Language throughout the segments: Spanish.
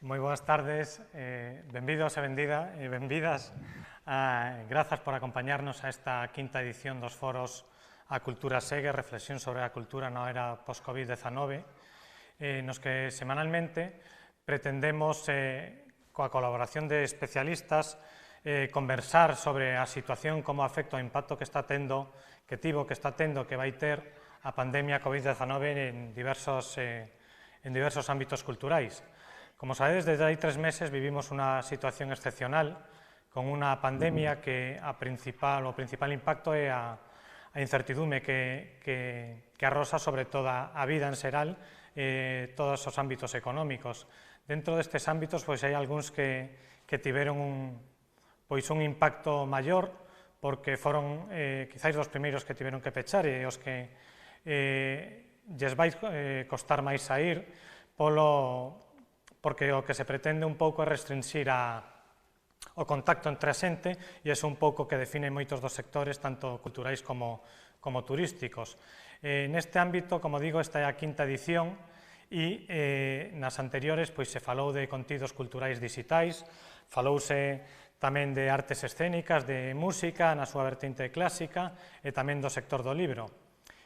Moi boas tardes, benvidos e benvidas. Grazas por acompañarnos a esta quinta edición dos foros A Cultura Segue, reflexión sobre a cultura na era post-Covid-19, nos que semanalmente pretendemos, coa colaboración de especialistas, conversar sobre a situación, como afecta o impacto que está tendo, que está tendo, que vai ter a pandemia Covid-19 en diversos ámbitos culturais. Como sabedes, desde hai 3 meses vivimos unha situación excepcional con unha pandemia que o principal impacto é a incertidume que arrosa sobre toda a vida en xeral todos os ámbitos económicos. Dentro destes ámbitos hai algúns que tiveron un impacto maior porque foron quizáis dos primeiros que tiveron que pechar e os que lles vai costar máis sair porque o que se pretende un pouco é restringir o contacto entre a xente e é un pouco que define moitos dos sectores, tanto culturais como turísticos. Neste ámbito, como digo, esta é a quinta edición e nas anteriores se falou de contidos culturais digitais, falouse tamén de artes escénicas, de música, na súa vertente clásica e tamén do sector do libro.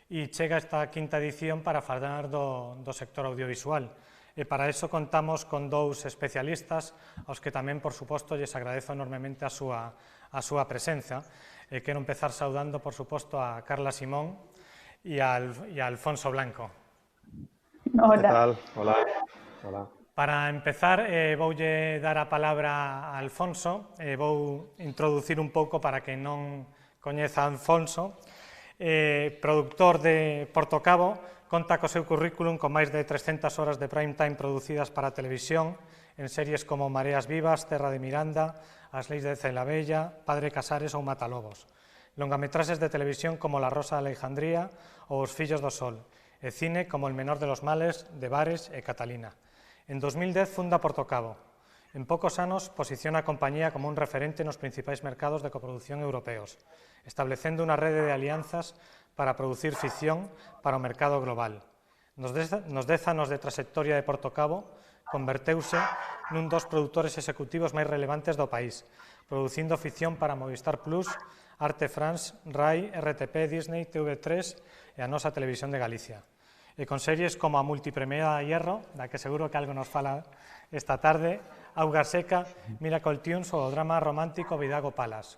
E chega esta quinta edición para falar do sector audiovisual. E para iso contamos con dous especialistas aos que tamén, por suposto, lles agradezo enormemente a súa presenza. Quero empezar saudando, por suposto, a Carla Simón e a Alfonso Blanco. Hola. Que tal? Hola. Hola. Para empezar, voulle dar a palabra a Alfonso, vou introducir un pouco para que non coñeza a Alfonso. Productor de Portocabo, conta co seu currículum con máis de 300 horas de prime time producidas para a televisión en series como Mareas Vivas, Terra de Miranda, As leis de Celavella, Padre Casares ou Matalobos. Longametraxes de televisión como La Rosa de Alejandría ou Os fillos do sol, e cine como El menor de los males, de Bares e Catalina. En 2010 funda Portocabo. En poucos anos posiciona a compañía como un referente nos principais mercados de coproducción europeos, establecendo unha rede de alianzas para producir ficción para o mercado global. Nos 10 anos de trayectoria de Portocabo, converteuse nun dos produtores executivos máis relevantes do país, producindo ficción para Movistar Plus, Arte France, RAI, RTP, Disney, TV3 e a nosa Televisión de Galicia. E con series como a multipremiada Hierro, da que seguro que algo nos fala esta tarde, Auga Seca, Miracle Tunes ou o drama romántico Vidago Palace.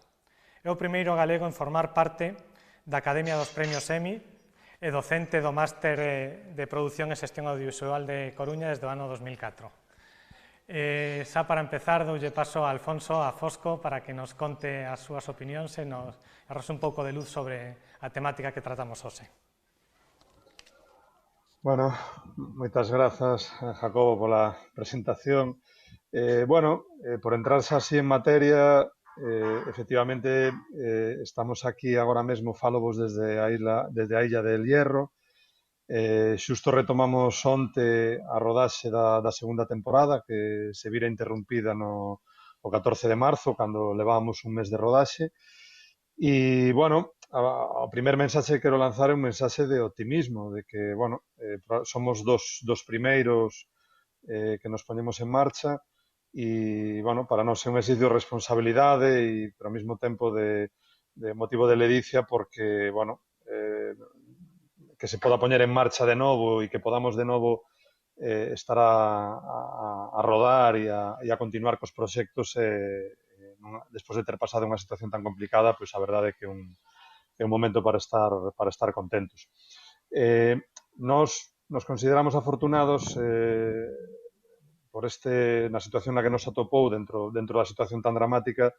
É o primeiro galego en formar parte da Academia dos Premios Emmy e docente do Máster de Produción e Xestión Audiovisual de Coruña desde o ano 2004. Xa para empezar, doulle paso a Alfonso, a Fosco, para que nos conte as súas opinións e nos arrose un pouco de luz sobre a temática que tratamos hoxe. Bueno, moitas grazas, Jacobo, pola presentación. Por entrarse así en materia, efectivamente, estamos aquí agora mesmo, fálovos desde a illa del Hierro. Xusto retomamos onte a rodaxe da segunda temporada, que se vira interrumpida o 14 de marzo, cando levábamos un mes de rodaxe. E, o primer mensaxe que quero lanzar é un mensaxe de optimismo, de que, somos dos primeiros que nos ponemos en marcha e, para nós é un exercicio de responsabilidade e, ao mesmo tempo, de motivo de ledicia porque, que se poda poñer en marcha de novo e que podamos de novo estar a rodar e a continuar cos proxectos despois de ter pasado unha situación tan complicada, pois a verdade é que é un momento para estar contentos. Nos consideramos afortunados na situación na que nos atopou dentro da situación tan dramática,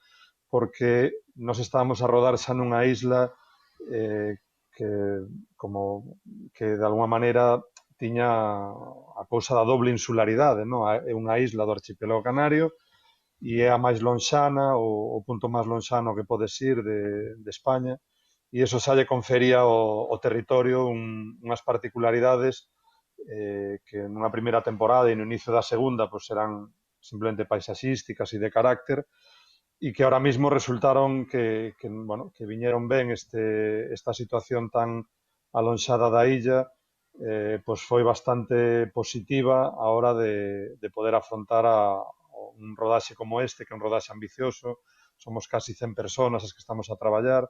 porque nos estábamos a rodar xa nunha isla que de alguma maneira tiña a cousa da doble insularidade, non? É unha isla do archipiélago canario e é a máis lonxana, o punto máis lonxano que podes ir de España, e iso xa lle confería ao territorio unhas particularidades que nunha primeira temporada e no inicio da segunda eran simplemente paisaxísticas e de carácter, e que ahora mismo resultaron que viñeron ben esta situación tan alonxada da illa pois foi bastante positiva a hora de poder afrontar un rodaxe como este, que é un rodaxe ambicioso. Somos casi 100 personas as que estamos a traballar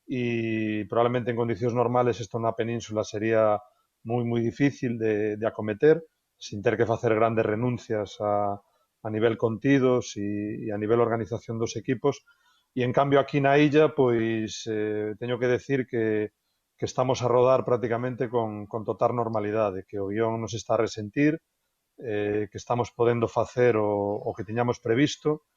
e probablemente en condicións normales isto na península sería moi difícil de acometer, sin ter que facer grandes renuncias a nivel contidos e a nivel organización dos equipos. E, en cambio, aquí na illa, pois, teño que decir que estamos a rodar prácticamente con total normalidade, que o guión nos está a resentir, que estamos podendo facer o que tiñamos previsto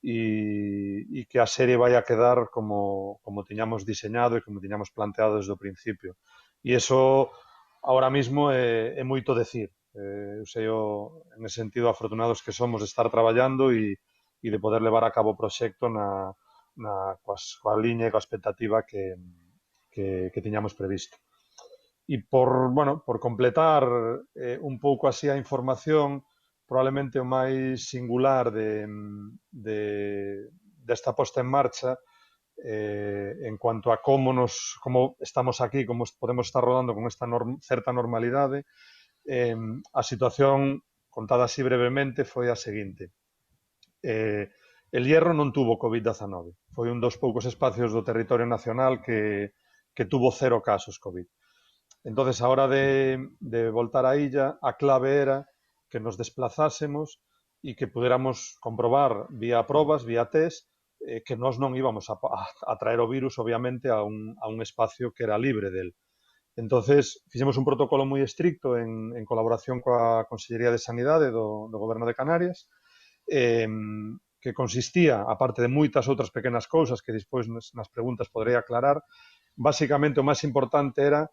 e que a serie vai a quedar como tiñamos diseñado e como tiñamos planteado desde o principio. E iso, ahora mismo, é moito decir. Eu sei, en ese sentido, afortunados que somos de estar traballando e de poder levar a cabo o proxecto coa liña e coa expectativa que tiñamos previsto. E por completar un pouco así a información, probablemente o máis singular desta posta en marcha en cuanto a como estamos aquí, como podemos estar rodando con esta certa normalidade, a situación, contada así brevemente, foi a seguinte. El Hierro non tuvo COVID-19. Foi un dos poucos espacios do territorio nacional que tuvo 0 casos COVID. Entonces, a hora de voltar á illa, a clave era que nos desplazásemos e que puderamos comprobar vía probas, vía test, que nós non íbamos a traer o virus, obviamente, a un espacio que era libre del. Entonces, fixemos un protocolo moi estricto en colaboración coa Consellería de Sanidade do Goberno de Canarias, que consistía, aparte de moitas outras pequenas cousas que despois nas preguntas poderei aclarar, basicamente o máis importante era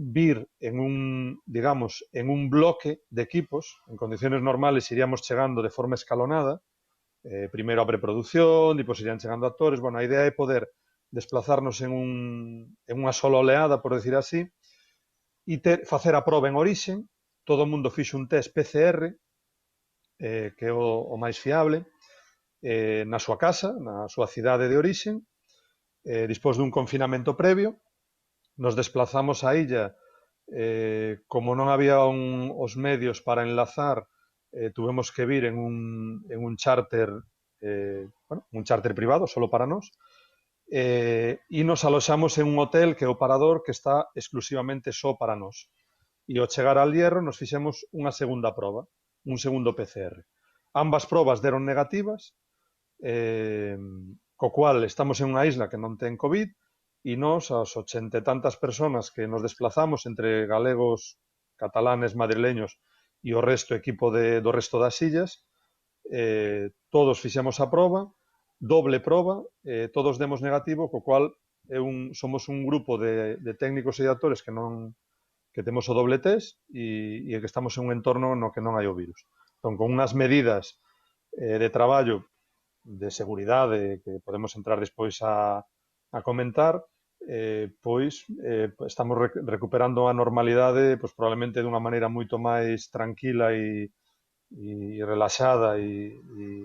vir en un bloque de equipos. En condiciones normales iríamos chegando de forma escalonada, primeiro a preproducción, depois irían chegando actores. Bueno, a idea é poder desplazarnos en unha sola oleada, por decir así, e facer a proba en orixen. Todo o mundo fixo un test PCR, que é o máis fiable, na súa casa, na súa cidade de orixen. Despois dun confinamento previo, nos desplazamos á illa. Como non había os medios para enlazar, tuvemos que vir en un charter, un charter privado, solo para nós, e nos aloxamos en un hotel que é o Parador, que está exclusivamente só para nós. E ao chegar al Hierro nos fixemos unha segunda proba, un segundo PCR. Ambas probas deron negativas, co cual estamos en unha isla que non ten COVID, e nós, as 80 e tantas personas que nos desplazamos entre galegos, catalanes, madrileños e o resto equipo do resto das illas, todos fixemos a proba, doble proba, todos demos negativo, co cual somos un grupo de técnicos e de actores que temos o doble test e que estamos en un entorno no que non hai o virus. Entón, con unhas medidas de traballo de seguridade que podemos entrar despois a comentar, pois estamos recuperando a normalidade probablemente dunha maneira moito máis tranquila e relaxada e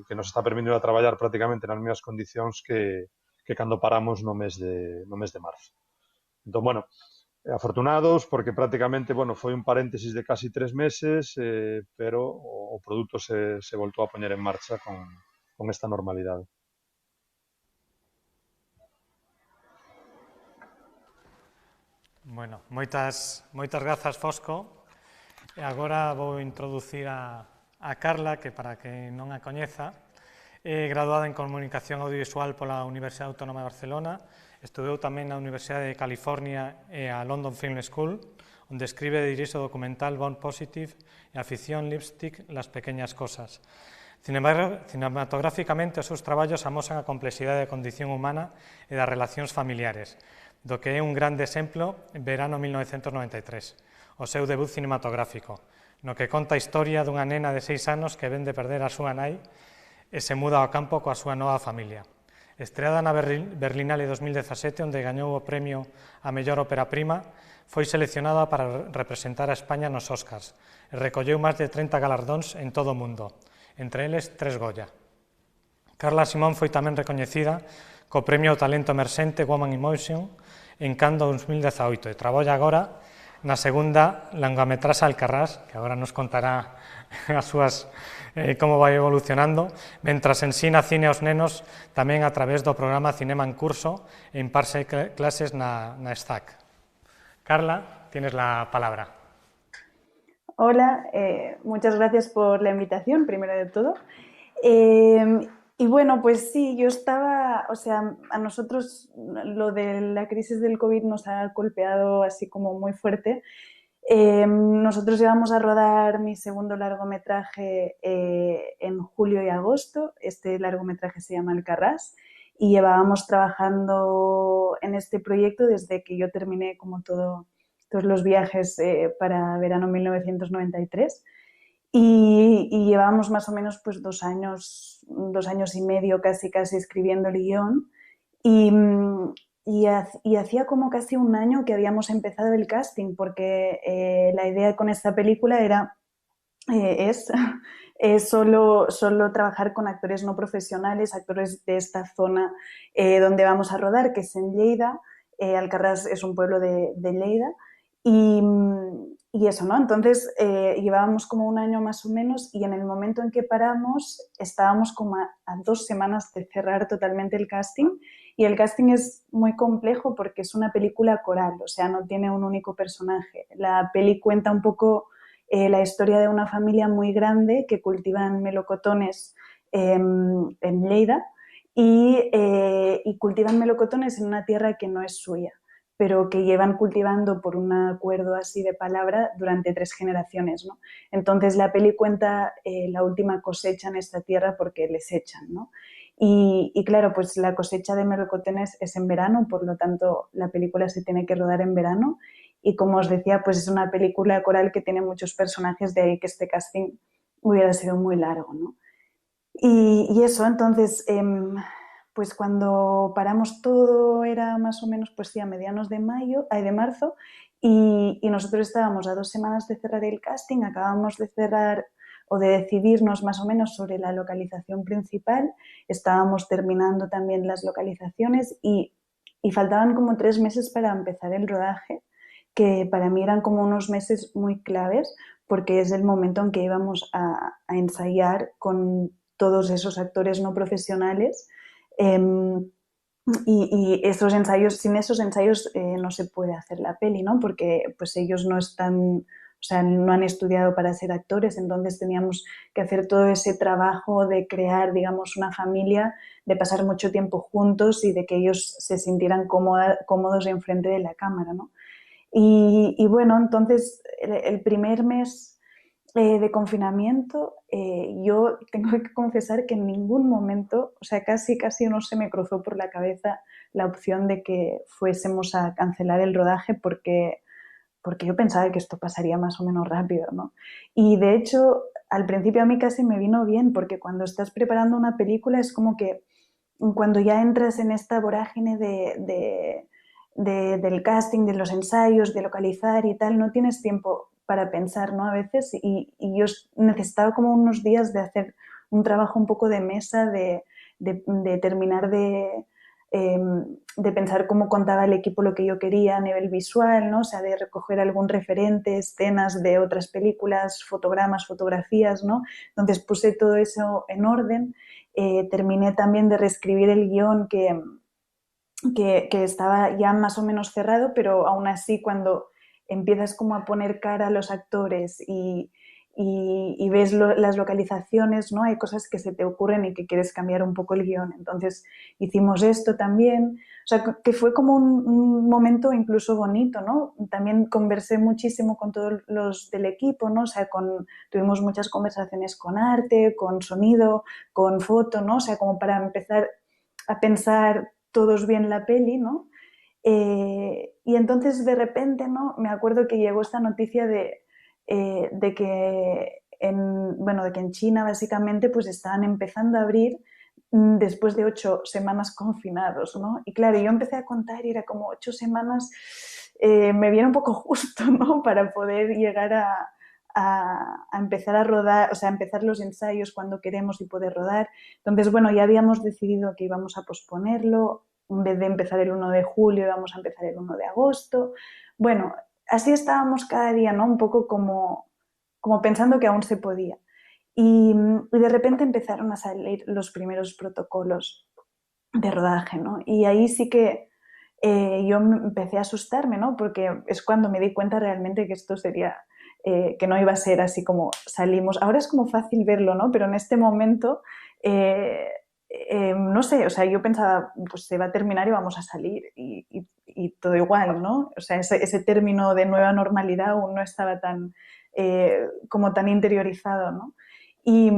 que nos está permitindo a traballar prácticamente nas mesmas condicións que cando paramos no mes de marzo. Entón, bueno, afortunados porque prácticamente, foi un paréntesis de casi 3 meses, pero o produto se voltou a poñer en marcha con esta normalidade. Bueno, moitas grazas, Fosco. E agora vou introducir a Carla, que para que non a coñeza, é graduada en Comunicación Audiovisual pola Universidade Autónoma de Barcelona, estudou tamén na Universidade de California e a London Film School, onde escribe e dirixe o documental Born Positive e a ficción Lipstick, Las pequeñas cosas. Cinematográficamente, os seus traballos amosan a complexidade da condición humana e das relacións familiares, do que é un grande exemplo Verano 1993, o seu debut cinematográfico, no que conta a historia dunha nena de 6 anos que ven de perder a súa nai e se muda ao campo coa súa nova familia. Estreada na Berlinale 2017, onde gañou o premio a mellor ópera prima, foi seleccionada para representar a España nos Oscars e recolleu máis de 30 galardóns en todo o mundo, entre eles 3 Goya. Carla Simón foi tamén recoñecida co premio ao talento emerxente Woman in Motion en Cannes 2018 e traballa agora na segunda longametraxe Alcarrás, que agora nos contará as súas como vai evolucionando, mentras ensina cine aos nenos tamén a través do programa Cinema en Curso e imparse clases na STAC. Carla, tienes la palabra. Hola, muchas gracias por la invitación, primero de todo. Y bueno, pues sí, yo estaba, o sea, a nosotros lo de la crisis del COVID nos ha golpeado así como muy fuerte. Nosotros íbamos a rodar mi segundo largometraje en julio y agosto. Este largometraje se llama Alcarrás y llevábamos trabajando en este proyecto desde que yo terminé como todos los viajes para verano 1993. Y llevábamos más o menos pues 2 años y medio casi escribiendo el guión. Y hacía como casi un año que habíamos empezado el casting, porque la idea con esta película es solo trabajar con actores no profesionales, actores de esta zona donde vamos a rodar, que es en Lleida. Alcarrás es un pueblo de Lleida. Y eso, ¿no? Entonces llevábamos como un año más o menos y en el momento en que paramos estábamos como a 2 semanas de cerrar totalmente el casting. Y el casting es muy complejo porque es una película coral, o sea, no tiene un único personaje. La peli cuenta un poco la historia de una familia muy grande que cultivan melocotones en Lleida y cultivan melocotones en una tierra que no es suya, pero que llevan cultivando por un acuerdo así de palabra durante 3 generaciones, ¿no? Entonces la peli cuenta la última cosecha en esta tierra porque les echan, ¿no? Y claro, pues la cosecha de melocotones es en verano, por lo tanto la película se tiene que rodar en verano y como os decía, pues es una película coral que tiene muchos personajes, de ahí que este casting hubiera sido muy largo, ¿no? Y eso, entonces, pues cuando paramos todo era más o menos, pues sí, a medianos de marzo, y nosotros estábamos a 2 semanas de cerrar el casting, acabamos de cerrar o de decidirnos más o menos sobre la localización principal, estábamos terminando también las localizaciones y faltaban como 3 meses para empezar el rodaje, que para mí eran como unos meses muy claves porque es el momento en que íbamos a ensayar con todos esos actores no profesionales y esos ensayos, sin esos ensayos no se puede hacer la peli, ¿no? Porque pues ellos no están, o sea, no han estudiado para ser actores, entonces teníamos que hacer todo ese trabajo de crear, digamos, una familia, de pasar mucho tiempo juntos y de que ellos se sintieran cómodos enfrente de la cámara, ¿no? Y bueno, entonces el primer mes de confinamiento, yo tengo que confesar que en ningún momento, o sea, casi no se me cruzó por la cabeza la opción de que fuésemos a cancelar el rodaje porque yo pensaba que esto pasaría más o menos rápido, ¿no? Y de hecho, al principio a mí casi me vino bien porque cuando estás preparando una película es como que cuando ya entras en esta vorágine del casting, de los ensayos, de localizar y tal, no tienes tiempo para pensar, ¿no? A veces, y yo necesitaba como unos días de hacer un trabajo un poco de mesa, de terminar de pensar cómo contaba el equipo lo que yo quería a nivel visual, ¿no? O sea, de recoger algún referente, escenas de otras películas, fotogramas, fotografías, ¿no? Entonces puse todo eso en orden. Terminé también de reescribir el guión que estaba ya más o menos cerrado, pero aún así cuando empiezas como a poner cara a los actores y ves las localizaciones, ¿no? Hay cosas que se te ocurren y que quieres cambiar un poco el guión. Entonces hicimos esto también. O sea, que fue como un momento incluso bonito, ¿no? También conversé muchísimo con todos los del equipo, ¿no? O sea, tuvimos muchas conversaciones con arte, con sonido, con foto, ¿no? O sea, como para empezar a pensar todos bien la peli, ¿no? Y entonces de repente, ¿no? Me acuerdo que llegó esta noticia de que en China básicamente pues estaban empezando a abrir después de 8 semanas confinados, ¿no? Y claro, yo empecé a contar y era como 8 semanas, me viene un poco justo, ¿no? Para poder llegar a empezar a rodar, o sea, a empezar los ensayos cuando queremos y poder rodar. Entonces, bueno, ya habíamos decidido que íbamos a posponerlo, en vez de empezar el 1 de julio íbamos a empezar el 1 de agosto. Bueno, así estábamos cada día, ¿no? Un poco como pensando que aún se podía. Y de repente empezaron a salir los primeros protocolos de rodaje, ¿no? Y ahí sí que yo empecé a asustarme, ¿no? Porque es cuando me di cuenta realmente que esto sería, que no iba a ser así como salimos. Ahora es como fácil verlo, ¿no? Pero en este momento, no sé, o sea, yo pensaba, pues se va a terminar y vamos a salir y todo igual, ¿no? O sea, ese término de nueva normalidad aún no estaba tan, como tan interiorizado, ¿no? Y,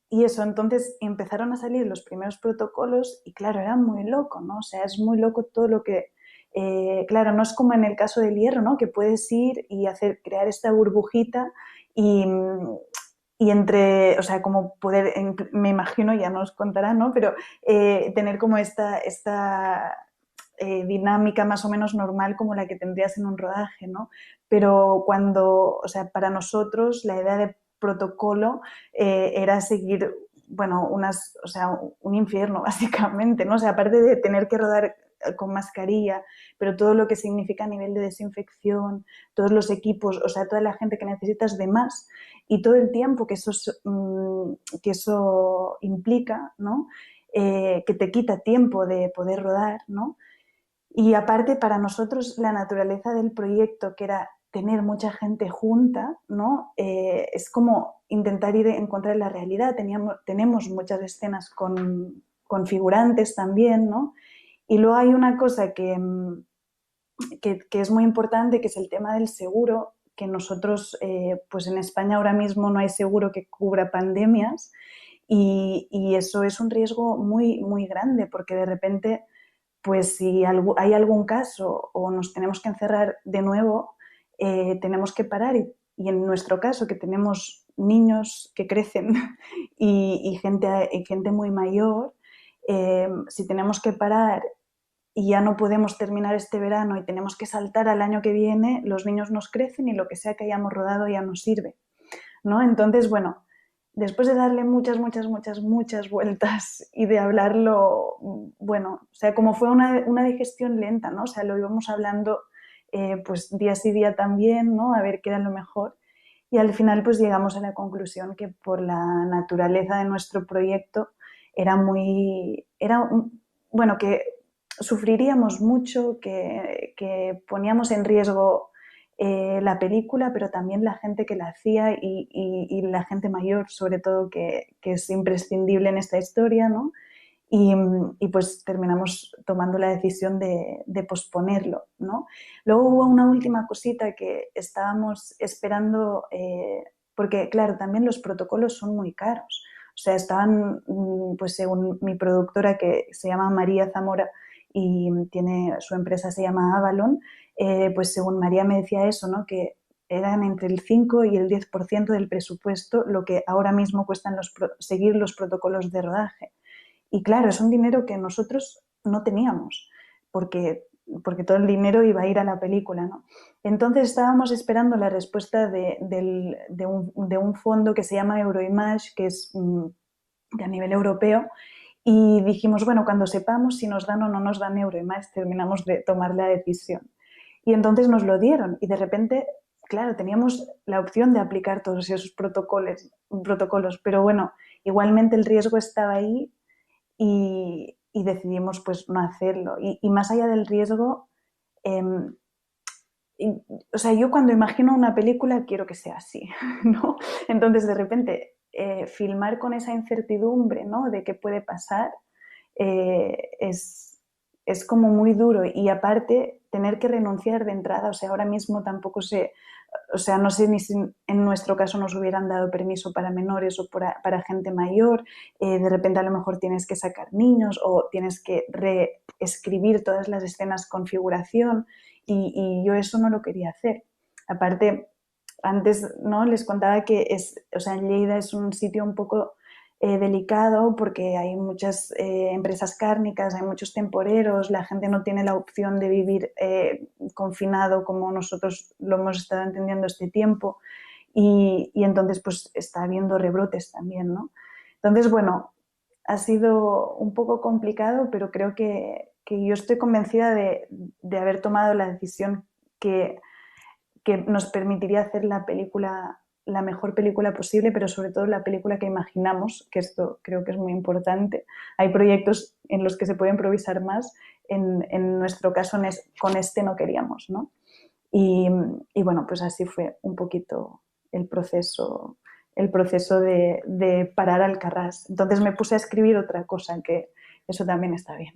y eso, entonces empezaron a salir los primeros protocolos y claro, era muy loco, ¿no? O sea, es muy loco todo lo que, claro, no es como en el caso del hierro, ¿no? Que puedes ir y crear esta burbujita y, y entre, o sea, como poder, me imagino, ya nos contará, ¿no? Pero tener como esta dinámica más o menos normal como la que tendrías en un rodaje, ¿no? Pero cuando, o sea, para nosotros la idea de protocolo era seguir, bueno, o sea, un infierno básicamente, ¿no? O sea, aparte de tener que rodar con mascarilla, pero todo lo que significa a nivel de desinfección, todos los equipos, o sea, toda la gente que necesitas de más y todo el tiempo que eso implica, ¿no? Que te quita tiempo de poder rodar, ¿no? Y aparte, para nosotros, la naturaleza del proyecto, que era tener mucha gente junta, ¿no? Es como intentar ir a encontrar la realidad. Tenemos muchas escenas con figurantes también, ¿no? Y luego hay una cosa que es muy importante, que es el tema del seguro, que nosotros, pues en España ahora mismo no hay seguro que cubra pandemias y eso es un riesgo muy, muy grande porque de repente pues si hay algún caso o nos tenemos que encerrar de nuevo, tenemos que parar y en nuestro caso que tenemos niños que crecen y gente muy mayor, si tenemos que parar y ya no podemos terminar este verano y tenemos que saltar al año que viene, los niños nos crecen y lo que sea que hayamos rodado ya no sirve, ¿no? Entonces, bueno, después de darle muchas, muchas, muchas, muchas vueltas y de hablarlo, bueno, o sea, como fue una digestión lenta, ¿no? O sea, lo íbamos hablando pues día sí día también, ¿no? A ver qué era lo mejor. Y al final pues llegamos a la conclusión que por la naturaleza de nuestro proyecto bueno, que sufriríamos mucho, que poníamos en riesgo la película, pero también la gente que la hacía y la gente mayor, sobre todo, que es imprescindible en esta historia, ¿no? Y pues terminamos tomando la decisión de posponerlo, ¿no? Luego hubo una última cosita que estábamos esperando, porque claro, también los protocolos son muy caros. O sea, estaban, pues según mi productora que se llama María Zamora y su empresa se llama Avalon, pues según María me decía eso, ¿no? Que eran entre el 5 y el 10% del presupuesto lo que ahora mismo cuestan seguir los protocolos de rodaje. Y claro, es un dinero que nosotros no teníamos, porque todo el dinero iba a ir a la película, ¿no? Entonces estábamos esperando la respuesta de un fondo que se llama Euroimage, que es de a nivel europeo, y dijimos, bueno, cuando sepamos si nos dan o no nos dan Euroimage, terminamos de tomar la decisión. Y entonces nos lo dieron y de repente, claro, teníamos la opción de aplicar todos esos protocolos, pero bueno, igualmente el riesgo estaba ahí y decidimos pues no hacerlo. Y más allá del riesgo, eh, o sea, yo cuando imagino una película quiero que sea así, ¿no? Entonces de repente filmar con esa incertidumbre, ¿no? De qué puede pasar, es como muy duro y aparte tener que renunciar de entrada, o sea, ahora mismo tampoco sé, o sea, no sé ni si en nuestro caso nos hubieran dado permiso para menores o para gente mayor, de repente a lo mejor tienes que sacar niños o tienes que reescribir todas las escenas con figuración y yo eso no lo quería hacer. Aparte, antes no les contaba que o sea, en Lleida es un sitio un poco delicado porque hay muchas empresas cárnicas, hay muchos temporeros, la gente no tiene la opción de vivir confinado como nosotros lo hemos estado entendiendo este tiempo y entonces pues está habiendo rebrotes también, ¿no? Entonces, bueno, ha sido un poco complicado, pero creo que yo estoy convencida de haber tomado la decisión que que nos permitiría hacer la película, la mejor película posible, pero sobre todo la película que imaginamos, que esto creo que es muy importante. Hay proyectos en los que se puede improvisar más, en nuestro caso con este no queríamos, ¿no? Y bueno, pues así fue un poquito el proceso, de parar Alcarrás. Entonces me puse a escribir otra cosa, que eso también está bien.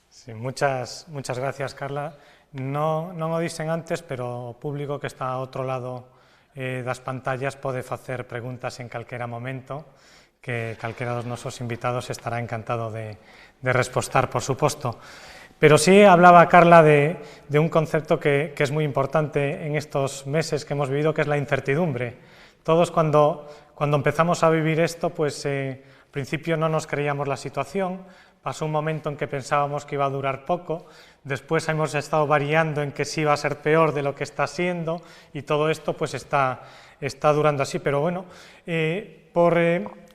Sí, muchas gracias, Carla. Non o dixen antes, pero o público que está ao outro lado das pantallas pode facer preguntas en calquera momento, que calquera dos nosos invitados estará encantado de respostar, por suposto. Pero sí hablaba Carla de un concepto que es muy importante en estos meses que hemos vivido, que es la incertidumbre. Todos cuando empezamos a vivir esto, pues al principio no nos creíamos la situación, pasó un momento en que pensábamos que iba a durar poco, después hemos estado variando en que sí iba a ser peor de lo que está siendo y todo esto pues está durando así, pero bueno, por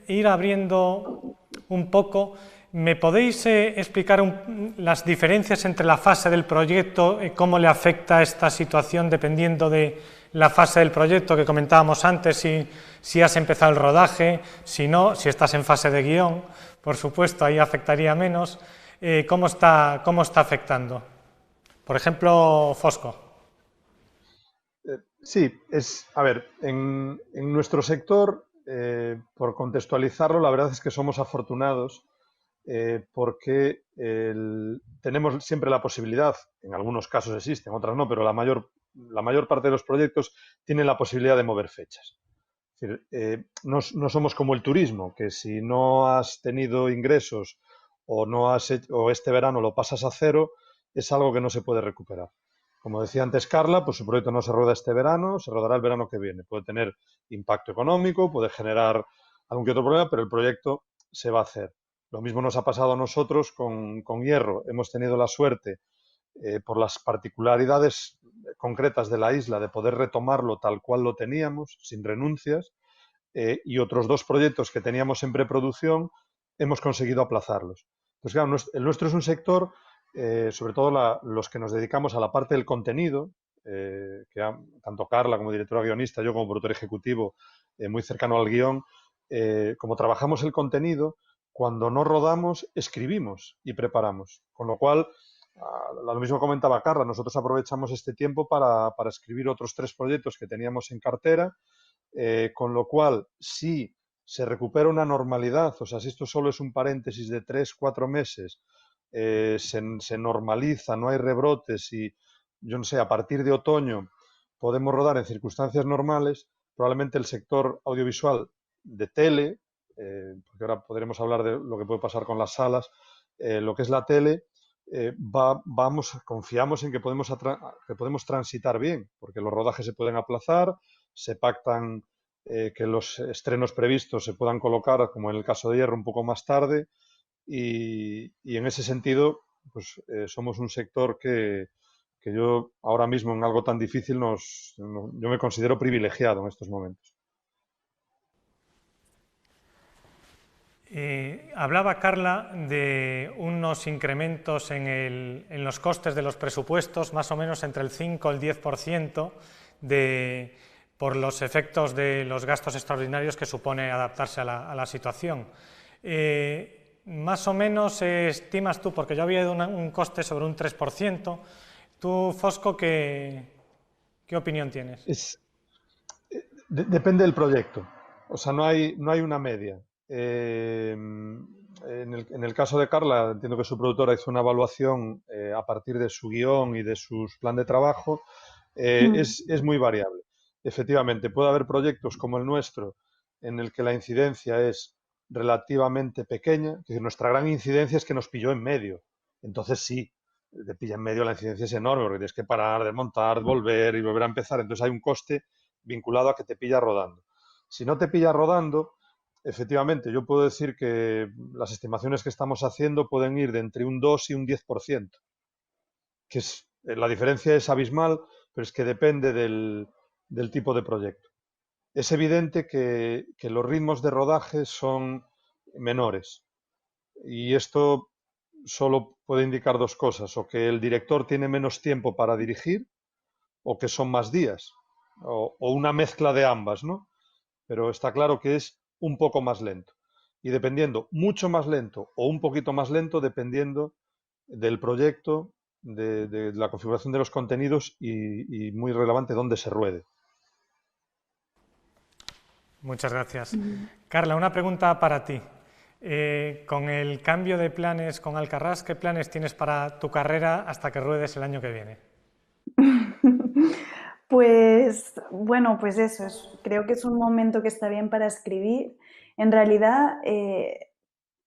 ir abriendo un poco, ¿me podéis explicar las diferencias entre la fase del proyecto y cómo le afecta esta situación dependiendo de la fase del proyecto que comentábamos antes, si has empezado el rodaje, si no, si estás en fase de guión, por supuesto, ahí afectaría menos, ¿cómo está afectando? Por ejemplo, Fosco. Sí, a ver, en nuestro sector, por contextualizarlo, la verdad es que somos afortunados porque tenemos siempre la posibilidad, en algunos casos existen, otras no, pero la mayor parte de los proyectos tienen la posibilidad de mover fechas. Es decir, no somos como el turismo, que si no has tenido ingresos o este verano lo pasas a cero, es algo que no se puede recuperar. Como decía antes Carla, pues su proyecto no se rueda este verano, se rodará el verano que viene. Puede tener impacto económico, puede generar algún que otro problema, pero el proyecto se va a hacer. Lo mismo nos ha pasado a nosotros con Hierro. Hemos tenido la suerte, por las particularidades concretas de la isla, de poder retomarlo tal cual lo teníamos, sin renuncias, y otros dos proyectos que teníamos en preproducción, hemos conseguido aplazarlos. Pues claro, el nuestro es un sector, sobre todo los que nos dedicamos a la parte del contenido, tanto Carla como directora guionista, yo como productor ejecutivo, muy cercano al guión, como trabajamos el contenido, cuando no rodamos, escribimos y preparamos. Con lo cual, lo mismo comentaba Carla, nosotros aprovechamos este tiempo para escribir otros 3 proyectos que teníamos en cartera, con lo cual, si se recupera una normalidad, o sea, si esto solo es un paréntesis de 3-4 meses, se normaliza, no hay rebrotes y, yo no sé, a partir de otoño podemos rodar en circunstancias normales, probablemente el sector audiovisual de tele, porque ahora podremos hablar de lo que puede pasar con las salas, lo que es la tele, confiamos en que podemos transitar bien, porque los rodajes se pueden aplazar, se pactan que los estrenos previstos se puedan colocar, como en el caso de Hierro, un poco más tarde, y en ese sentido, pues somos un sector que yo ahora mismo en algo tan difícil yo me considero privilegiado en estos momentos. Hablaba Carla de unos incrementos en los costes de los presupuestos, más o menos entre el 5 y el 10%, por los efectos de los gastos extraordinarios que supone adaptarse a la situación. Más o menos estimas tú, porque yo había ido un coste sobre un 3%. Tú, Fosco, ¿qué opinión tienes? Depende del proyecto. O sea, no hay una media. En el caso de Carla, entiendo que su productora hizo una evaluación a partir de su guión y de su plan de trabajo. Es muy variable. Efectivamente, puede haber proyectos como el nuestro en el que la incidencia es relativamente pequeña. Es decir, nuestra gran incidencia es que nos pilló en medio. Entonces sí, te pilla en medio, la incidencia es enorme porque tienes que parar, desmontar, volver y volver a empezar. Entonces hay un coste vinculado a que te pilla rodando. Si no te pilla rodando, efectivamente, yo puedo decir que las estimaciones que estamos haciendo pueden ir de entre un 2 y un 10%, que la diferencia es abismal, pero es que depende del tipo de proyecto. Es evidente que los ritmos de rodaje son menores y esto solo puede indicar dos cosas, o que el director tiene menos tiempo para dirigir o que son más días, o una mezcla de ambas, ¿no? Pero está claro que es un poco más lento. Y dependiendo mucho más lento o un poquito más lento, dependiendo del proyecto, de la configuración de los contenidos y muy relevante dónde se ruede. Muchas gracias. Carla, una pregunta para ti. Con el cambio de planes con Alcarràs, ¿qué planes tienes para tu carrera hasta que ruedes el año que viene? Pues bueno, pues eso, creo que es un momento que está bien para escribir. En realidad,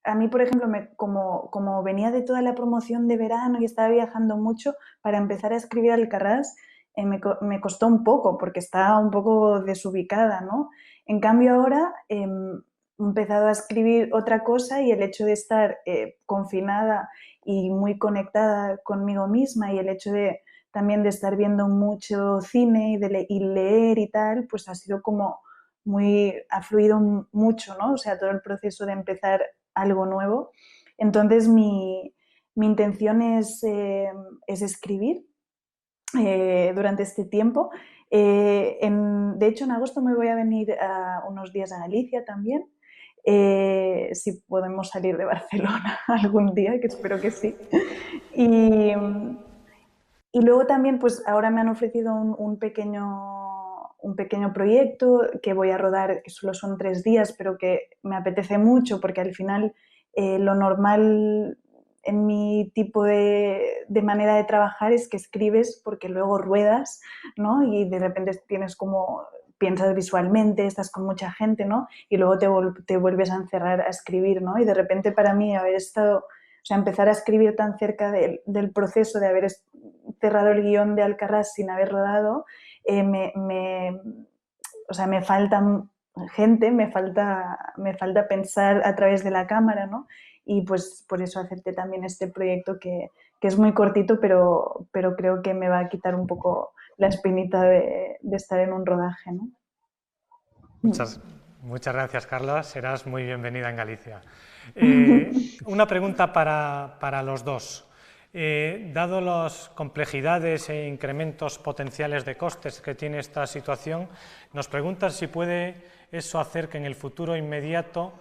a mí, por ejemplo, como venía de toda la promoción de verano y estaba viajando mucho, para empezar a escribir Alcarràs me costó un poco porque estaba un poco desubicada, ¿no? En cambio ahora he empezado a escribir otra cosa y el hecho de estar confinada y muy conectada conmigo misma y el hecho de también de estar viendo mucho cine y leer y tal, pues ha sido como ha fluido mucho, ¿no? O sea, todo el proceso de empezar algo nuevo. Entonces, mi intención es escribir durante este tiempo. De hecho, en agosto me voy a venir unos días a Galicia también. Si podemos salir de Barcelona algún día, que espero que sí. Y luego también, pues ahora me han ofrecido un pequeño proyecto que voy a rodar, que solo son 3 días, pero que me apetece mucho porque al final lo normal en mi tipo de manera de trabajar es que escribes porque luego ruedas, ¿no? Y de repente piensas visualmente, estás con mucha gente, ¿no? Y luego te vuelves a encerrar a escribir, ¿no? Y de repente para mí o sea, empezar a escribir tan cerca del proceso de haber cerrado el guión de Alcarràs sin haber rodado, o sea, me falta gente, me falta pensar a través de la cámara, ¿no? Y pues por eso acepté también este proyecto que es muy cortito, pero creo que me va a quitar un poco la espinita de estar en un rodaje, ¿no? Muchas gracias, Carla. Serás muy bienvenida en Galicia. Una pregunta para los dos. Dado las complejidades e incrementos potenciales de costes que tiene esta situación, nos preguntan si puede eso hacer que en el futuro inmediato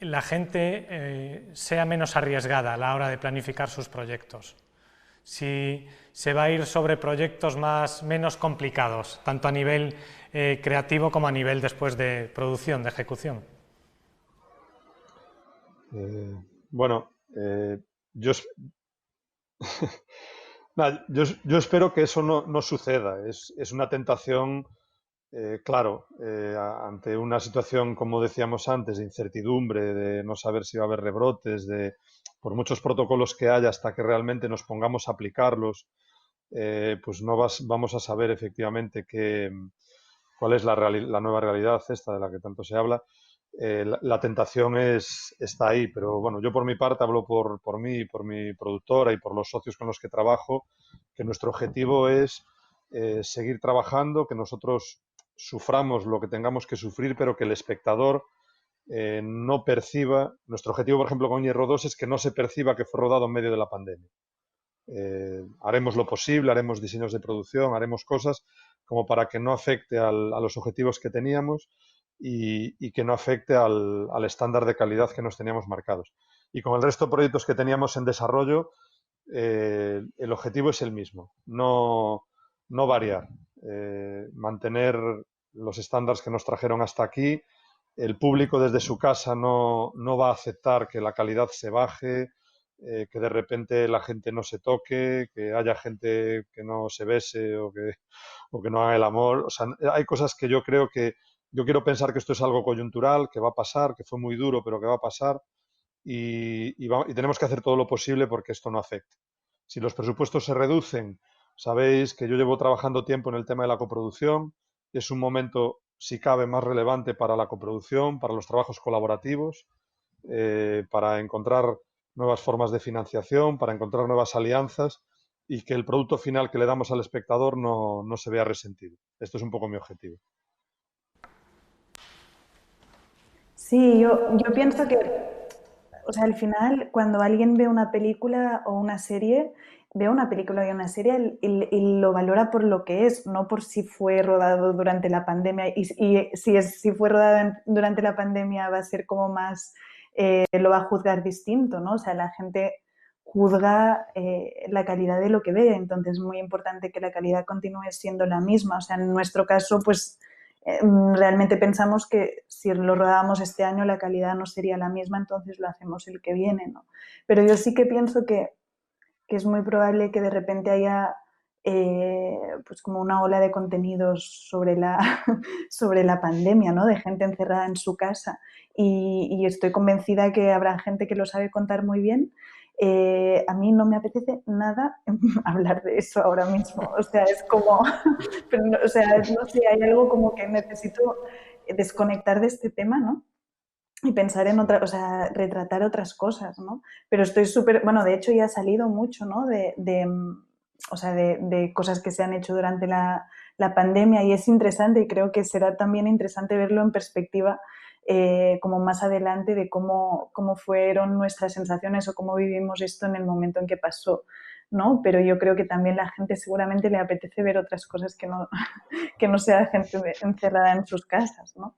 la gente sea menos arriesgada a la hora de planificar sus proyectos. Si se va a ir sobre proyectos menos complicados, tanto a nivel creativo como a nivel después de producción, de ejecución. Bueno, yo, yo espero que eso no suceda. Es una tentación, claro, ante una situación, como decíamos antes, de incertidumbre, de no saber si va a haber rebrotes, por muchos protocolos que haya hasta que realmente nos pongamos a aplicarlos, pues no vamos a saber efectivamente cuál es la nueva realidad esta de la que tanto se habla. La tentación está ahí, pero bueno, yo por mi parte hablo por mí, por mi productora y por los socios con los que trabajo, que nuestro objetivo es seguir trabajando, que nosotros suframos lo que tengamos que sufrir, pero que el espectador no perciba. Nuestro objetivo, por ejemplo, con Hierro 2 es que no se perciba que fue rodado en medio de la pandemia. Haremos lo posible, haremos diseños de producción, haremos cosas como para que no afecte a los objetivos que teníamos y que no afecte al estándar de calidad que nos teníamos marcados. Y con el resto de proyectos que teníamos en desarrollo, el objetivo es el mismo, no variar, mantener los estándares que nos trajeron hasta aquí. El público desde su casa no va a aceptar que la calidad se baje, que de repente la gente no se toque, que haya gente que no se bese o que no haga el amor. O sea, hay cosas que yo creo que yo quiero pensar que esto es algo coyuntural, que va a pasar, que fue muy duro, pero que va a pasar y tenemos que hacer todo lo posible porque esto no afecte. Si los presupuestos se reducen, sabéis que yo llevo trabajando tiempo en el tema de la coproducción, es un momento, si cabe, más relevante para la coproducción, para los trabajos colaborativos, para encontrar nuevas formas de financiación, para encontrar nuevas alianzas y que el producto final que le damos al espectador no se vea resentido. Esto es un poco mi objetivo. Sí, yo pienso que, o sea, al final, cuando alguien ve una película o una serie, ve una película y una serie y lo valora por lo que es, no por si fue rodado durante la pandemia. Y si fue rodado durante la pandemia va a ser como más, lo va a juzgar distinto, ¿no? O sea, la gente juzga la calidad de lo que ve, entonces es muy importante que la calidad continúe siendo la misma. O sea, en nuestro caso, pues realmente pensamos que si lo rodábamos este año la calidad no sería la misma, entonces lo hacemos el que viene, ¿no? Pero yo sí que pienso que es muy probable que de repente haya pues como una ola de contenidos sobre sobre la pandemia, ¿no? De gente encerrada en su casa. Y estoy convencida que habrá gente que lo sabe contar muy bien. A mí no me apetece nada hablar de eso ahora mismo. O sea, es como, pero no, o sea, no sé, hay algo como que necesito desconectar de este tema, ¿no? Y pensar en otra, o sea, retratar otras cosas, ¿no? Pero estoy súper, bueno, de hecho ya ha salido mucho, ¿no? O sea, de cosas que se han hecho durante la pandemia y es interesante y creo que será también interesante verlo en perspectiva como más adelante de cómo fueron nuestras sensaciones o cómo vivimos esto en el momento en que pasó, ¿no? Pero yo creo que también la gente seguramente le apetece ver otras cosas que no, que no sea gente encerrada en sus casas, ¿no?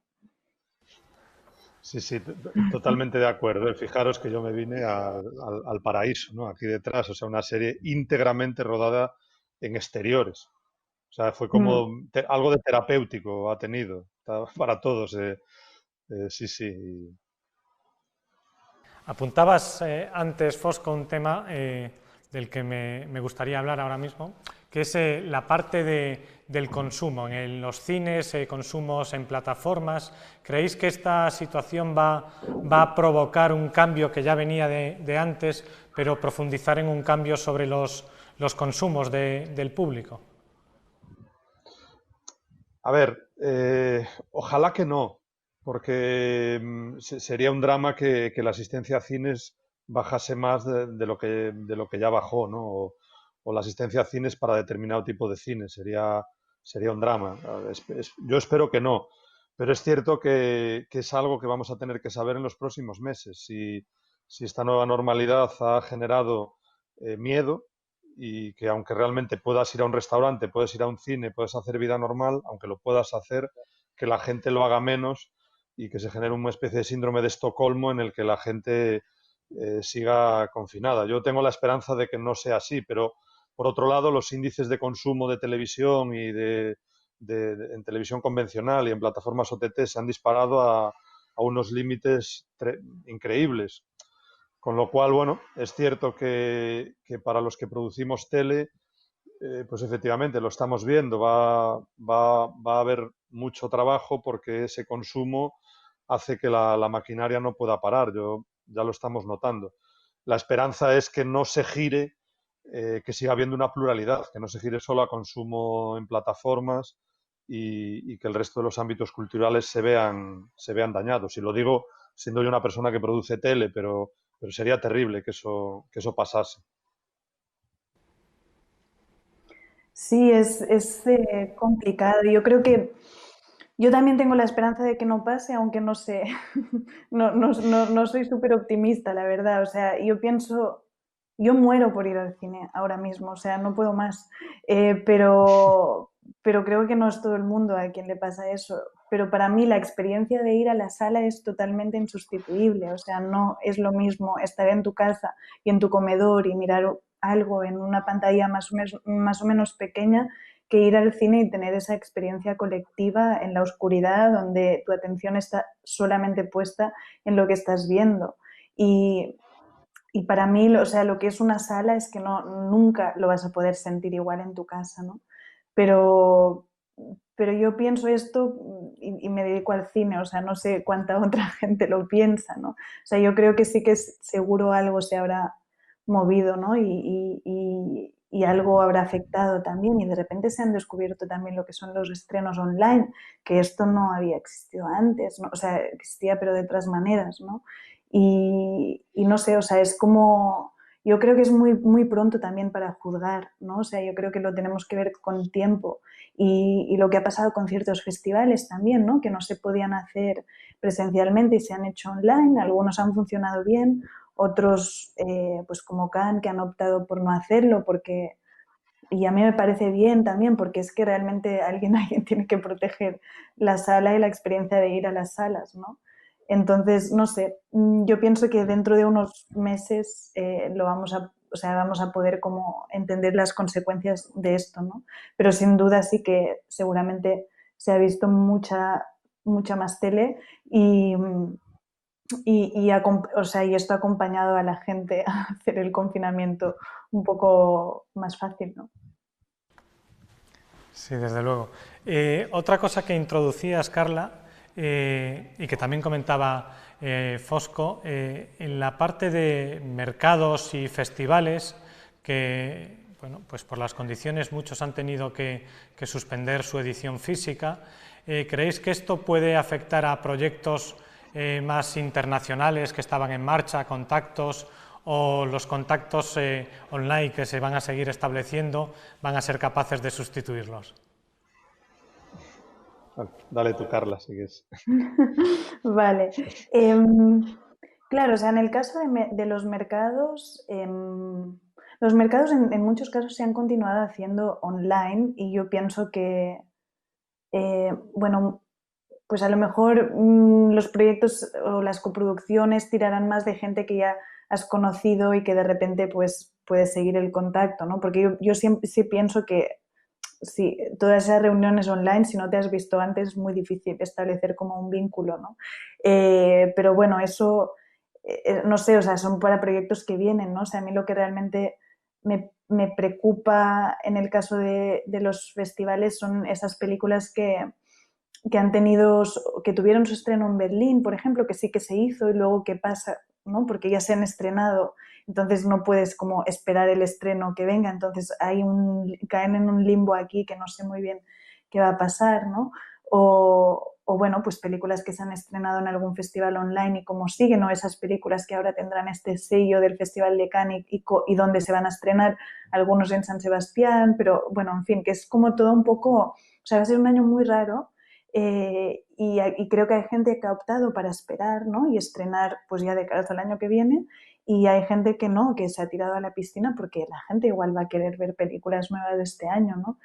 Sí, sí, totalmente de acuerdo. Fijaros que yo me vine al Paraíso, ¿no? Aquí detrás, o sea, una serie íntegramente rodada en exteriores. O sea, fue Mm. como algo de terapéutico ha tenido para todos. Sí, sí. Apuntabas antes, Fosco, un tema del que me gustaría hablar ahora mismo, que es la parte del consumo. En los cines, consumos en plataformas. ¿Creéis que esta situación va a provocar un cambio que ya venía de antes, pero profundizar en un cambio sobre los consumos del público? A ver, ojalá que no, porque sería un drama que la asistencia a cines bajase más de lo que ya bajó, ¿no? O la asistencia a cines para determinado tipo de cine, sería un drama. Yo espero que no, pero es cierto que es algo que vamos a tener que saber en los próximos meses. Si esta nueva normalidad ha generado miedo, y que aunque realmente puedas ir a un restaurante, puedes ir a un cine, puedes hacer vida normal, aunque lo puedas hacer, que la gente lo haga menos y que se genere una especie de síndrome de Estocolmo en el que la gente siga confinada. Yo tengo la esperanza de que no sea así, pero por otro lado, los índices de consumo de televisión y en televisión convencional y en plataformas OTT se han disparado a unos límites increíbles. Con lo cual, bueno, es cierto que para los que producimos tele, pues efectivamente lo estamos viendo, va a haber mucho trabajo porque ese consumo hace que la maquinaria no pueda parar, ya lo estamos notando. La esperanza es que no se gire, que siga habiendo una pluralidad, que no se gire solo a consumo en plataformas y que el resto de los ámbitos culturales se vean dañados. Y lo digo siendo yo una persona que produce tele, pero sería terrible que eso pasase. Sí, es complicado. Yo creo que yo también tengo la esperanza de que no pase, aunque no sé, no soy súper optimista, la verdad. O sea, yo pienso, yo muero por ir al cine ahora mismo, o sea, no puedo más. Pero creo que no es todo el mundo a quien le pasa eso. Pero para mí la experiencia de ir a la sala es totalmente insustituible. O sea, no es lo mismo estar en tu casa y en tu comedor y mirar algo en una pantalla más o menos pequeña que ir al cine y tener esa experiencia colectiva en la oscuridad donde tu atención está solamente puesta en lo que estás viendo. Y, y para mí, o sea, lo que es una sala es que nunca lo vas a poder sentir igual en tu casa, ¿no? Pero, pero yo pienso esto y me dedico al cine, o sea, no sé cuánta otra gente lo piensa, ¿no? O sea, yo creo que sí que seguro algo se habrá movido, ¿no? Y algo habrá afectado también y de repente se han descubierto también lo que son los estrenos online, que esto no había existido antes, ¿no? O sea, existía pero de otras maneras, ¿no? Y no sé, o sea, es como, yo creo que es muy pronto también para juzgar, ¿no? O sea, yo creo que lo tenemos que ver con tiempo y lo que ha pasado con ciertos festivales también, ¿no? Que no se podían hacer presencialmente y se han hecho online, algunos han funcionado bien, otros, pues como Cannes, que han optado por no hacerlo, porque, y a mí me parece bien también, porque es que realmente alguien tiene que proteger la sala y la experiencia de ir a las salas, ¿no? Entonces, no sé, yo pienso que dentro de unos meses o sea, vamos a poder como entender las consecuencias de esto, ¿no? Pero sin duda sí que seguramente se ha visto mucha más tele o sea, y esto ha acompañado a la gente a hacer el confinamiento un poco más fácil, ¿no? Sí, desde luego. Otra cosa que introducías, Carla, y que también comentaba Fosco, en la parte de mercados y festivales, que bueno, pues por las condiciones muchos han tenido que suspender su edición física. ¿Creéis que esto puede afectar a proyectos más internacionales que estaban en marcha, contactos, o los contactos online que se van a seguir estableciendo van a ser capaces de sustituirlos? Vale, dale tú, Carla, si quieres. Vale. Em, claro, o sea, en el caso de los mercados en muchos casos se han continuado haciendo online y yo pienso que, bueno, pues a lo mejor los proyectos o las coproducciones tirarán más de gente que ya has conocido y que de repente pues puedes seguir el contacto, ¿no? Porque yo siempre sí pienso que sí, todas esas reuniones online, si no te has visto antes, es muy difícil establecer como un vínculo, ¿no? Pero bueno, eso, no sé, o sea, son para proyectos que vienen, ¿no? O sea, a mí lo que realmente me preocupa en el caso de los festivales son esas películas que han tenido, que tuvieron su estreno en Berlín, por ejemplo, que sí que se hizo y luego qué pasa, ¿no? Porque ya se han estrenado, entonces no puedes como esperar el estreno que venga, entonces caen en un limbo aquí que no sé muy bien qué va a pasar, ¿no? O bueno, pues películas que se han estrenado en algún festival online y cómo siguen, o esas películas que ahora tendrán este sello del Festival de Cannes y donde se van a estrenar, algunos en San Sebastián, pero bueno, en fin, que es como todo un poco, o sea, va a ser un año muy raro. Y creo que hay gente que ha optado para esperar, ¿no? Y estrenar pues ya de cara al año que viene, y hay gente que no, que se ha tirado a la piscina porque la gente igual va a querer ver películas nuevas de este año, ¿no?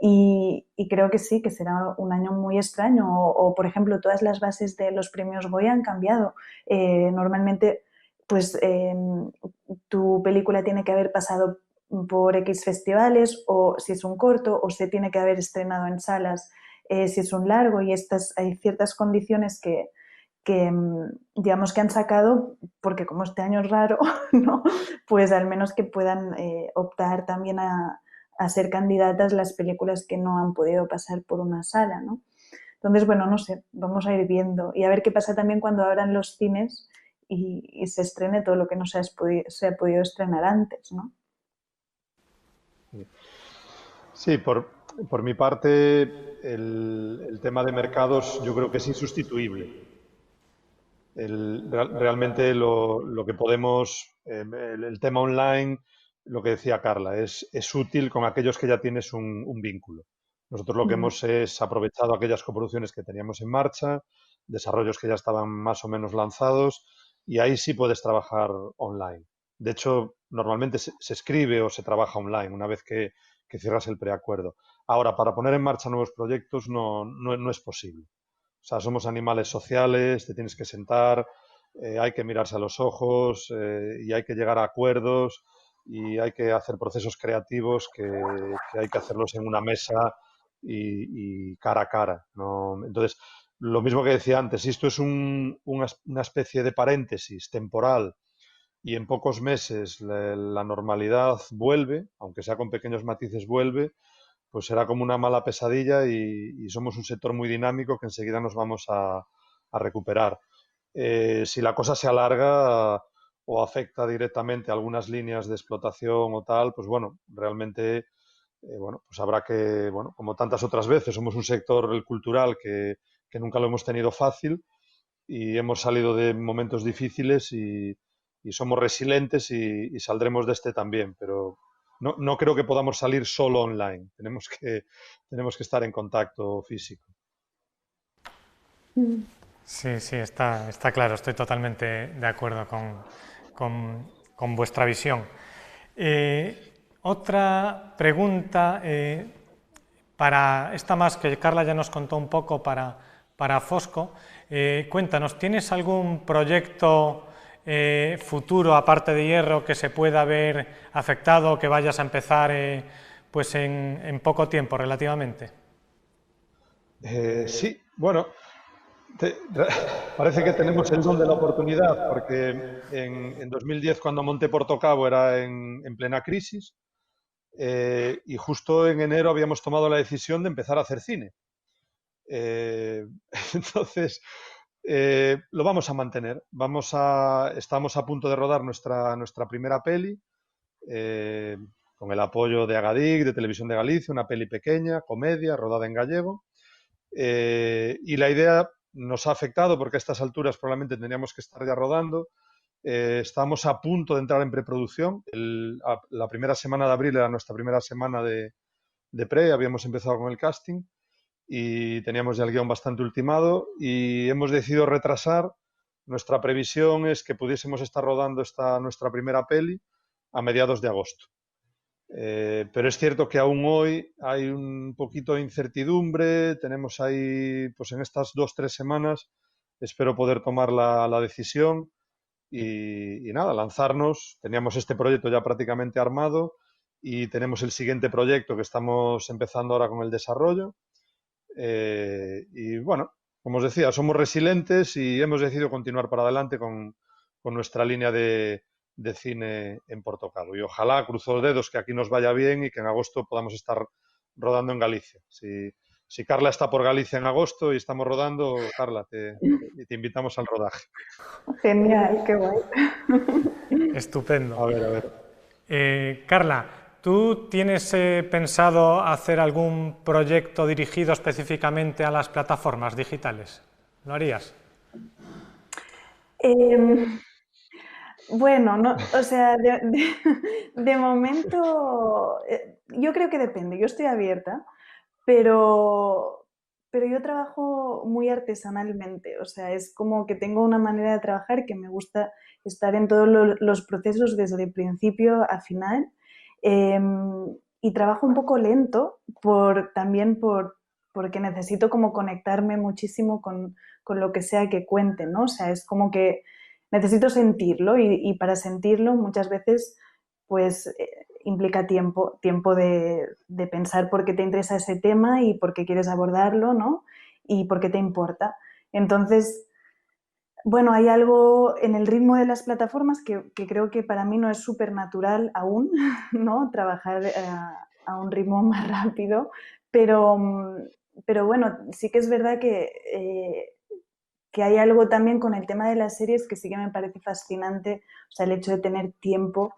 Y creo que sí, que será un año muy extraño. Por ejemplo, todas las bases de los premios Goya han cambiado. Normalmente, pues tu película tiene que haber pasado por X festivales, o si es un corto, o se tiene que haber estrenado en salas si es un largo, y hay ciertas condiciones que, digamos que han sacado, porque como este año es raro, ¿no? Pues al menos que puedan optar también a ser candidatas las películas que no han podido pasar por una sala, ¿no? Entonces, bueno, no sé, vamos a ir viendo y a ver qué pasa también cuando abran los cines y se estrene todo lo que no se ha podido estrenar antes, ¿no? Sí, por mi parte, el tema de mercados yo creo que es insustituible. Realmente lo que podemos, el tema online, lo que decía Carla, es útil con aquellos que ya tienes un vínculo. Nosotros lo que Mm. hemos es aprovechado aquellas coproducciones que teníamos en marcha, desarrollos que ya estaban más o menos lanzados, y ahí sí puedes trabajar online. De hecho, normalmente se escribe o se trabaja online una vez que cierras el preacuerdo. Ahora, para poner en marcha nuevos proyectos no es posible. O sea, somos animales sociales, te tienes que sentar, hay que mirarse a los ojos y hay que llegar a acuerdos y hay que hacer procesos creativos que hay que hacerlos en una mesa y cara a cara, ¿no? Entonces, lo mismo que decía antes, si esto es una especie de paréntesis temporal y en pocos meses la normalidad vuelve, aunque sea con pequeños matices vuelve, pues será como una mala pesadilla y somos un sector muy dinámico que enseguida nos vamos a recuperar. Si la cosa se alarga o afecta directamente a algunas líneas de explotación o tal, pues bueno, realmente, bueno, pues habrá que, bueno, como tantas otras veces, somos un sector el cultural que nunca lo hemos tenido fácil y hemos salido de momentos difíciles y somos resilientes y saldremos de este también, pero no creo que podamos salir solo online. Tenemos que estar en contacto físico. Mm. Sí, sí, está claro, estoy totalmente de acuerdo con vuestra visión. Otra pregunta, para esta más que Carla ya nos contó un poco para Fosco. Cuéntanos, ¿tienes algún proyecto futuro, aparte de Hierro, que se pueda ver afectado o que vayas a empezar pues en poco tiempo relativamente? Sí, bueno, te- parece que tenemos el don de la oportunidad, porque en 2010, cuando monté Portocabo, era en plena crisis, y justo en enero habíamos tomado la decisión de empezar a hacer cine. Eh, entonces, lo vamos a mantener. Estamos a punto de rodar nuestra primera peli, eh, con el apoyo de Agadic, de Televisión de Galicia, una peli pequeña, comedia, rodada en gallego. Y la idea nos ha afectado porque a estas alturas probablemente tendríamos que estar ya rodando. Estamos a punto de entrar en preproducción. La primera semana de abril era nuestra primera semana de pre, habíamos empezado con el casting y teníamos ya el guión bastante ultimado y hemos decidido retrasar. Nuestra previsión es que pudiésemos estar rodando nuestra primera peli a mediados de agosto. Pero es cierto que aún hoy hay un poquito de incertidumbre, tenemos ahí, pues en estas 2 o 3 semanas, espero poder tomar la decisión y nada, lanzarnos. Teníamos este proyecto ya prácticamente armado y tenemos el siguiente proyecto que estamos empezando ahora con el desarrollo. Y bueno, como os decía, somos resilientes y hemos decidido continuar para adelante con nuestra línea de cine en Portocalo. Y ojalá, cruzo los dedos, que aquí nos vaya bien y que en agosto podamos estar rodando en Galicia. Si Carla está por Galicia en agosto y estamos rodando, Carla, te invitamos al rodaje. Genial, qué guay. Estupendo. A ver, a ver. Carla, ¿tú tienes pensado hacer algún proyecto dirigido específicamente a las plataformas digitales? ¿Lo harías? Em, bueno, no, o sea, de momento, yo creo que depende. Yo estoy abierta, pero, pero yo trabajo muy artesanalmente. O sea, es como que tengo una manera de trabajar que me gusta estar en todos los procesos desde principio a final. Y trabajo un poco lento también porque necesito como conectarme muchísimo con lo que sea que cuente, ¿no? O sea, es como que necesito sentirlo y para sentirlo muchas veces pues implica tiempo de pensar por qué te interesa ese tema y por qué quieres abordarlo, ¿no? Y por qué te importa. Entonces, bueno, hay algo en el ritmo de las plataformas que creo que para mí no es súper natural aún, ¿no? Trabajar a un ritmo más rápido, pero, pero bueno, sí que es verdad que hay algo también con el tema de las series que sí que me parece fascinante, o sea, el hecho de tener tiempo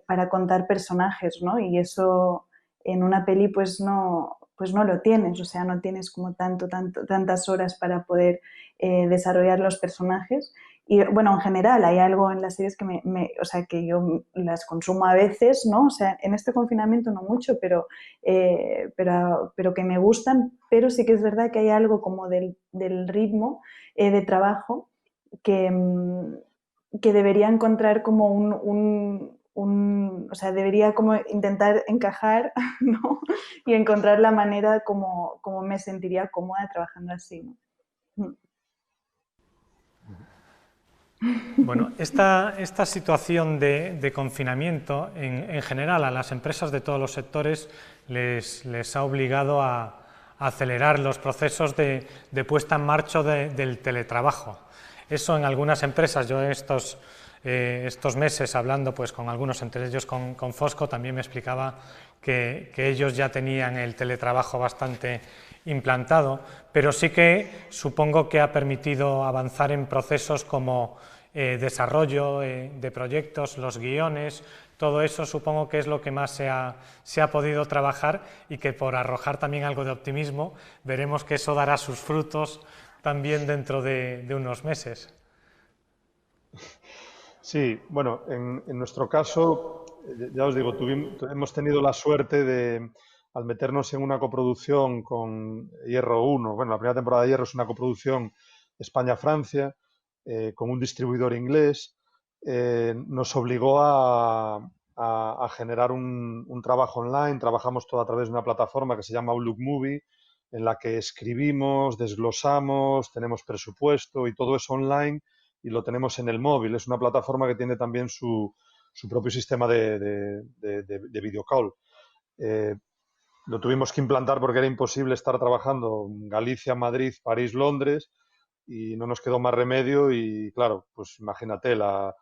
para contar personajes, ¿no? Y eso en una peli pues no lo tienes, o sea, no tienes como tantas horas para poder desarrollar los personajes. Y bueno, en general hay algo en las series o sea, que yo las consumo a veces, ¿no? O sea, en este confinamiento no mucho, pero que me gustan, pero sí que es verdad que hay algo como del ritmo de trabajo que, que debería encontrar como o sea, debería como intentar encajar, ¿no? Y encontrar la manera como me sentiría cómoda trabajando así, ¿no? Bueno, esta situación de confinamiento en general a las empresas de todos los sectores les ha obligado a acelerar los procesos de puesta en marcha del teletrabajo. Eso en algunas empresas, yo estos meses hablando pues, con algunos, entre ellos con Fosco, también me explicaba que ellos ya tenían el teletrabajo bastante implantado, pero sí que supongo que ha permitido avanzar en procesos como desarrollo de proyectos, los guiones, todo eso supongo que es lo que más se ha podido trabajar y que por arrojar también algo de optimismo veremos que eso dará sus frutos también dentro de unos meses. Sí, bueno, en nuestro caso, ya os digo, hemos tenido la suerte al meternos en una coproducción con Hierro 1, bueno, la primera temporada de Hierro es una coproducción España-Francia, con un distribuidor inglés. nos obligó a generar un trabajo online. Trabajamos todo a través de una plataforma que se llama Outlook Movie, en la que escribimos, desglosamos, tenemos presupuesto y todo eso online y lo tenemos en el móvil. Es una plataforma que tiene también su propio sistema de video call. Eh, lo tuvimos que implantar porque era imposible estar trabajando en Galicia, Madrid, París, Londres y no nos quedó más remedio y claro, pues imagínate la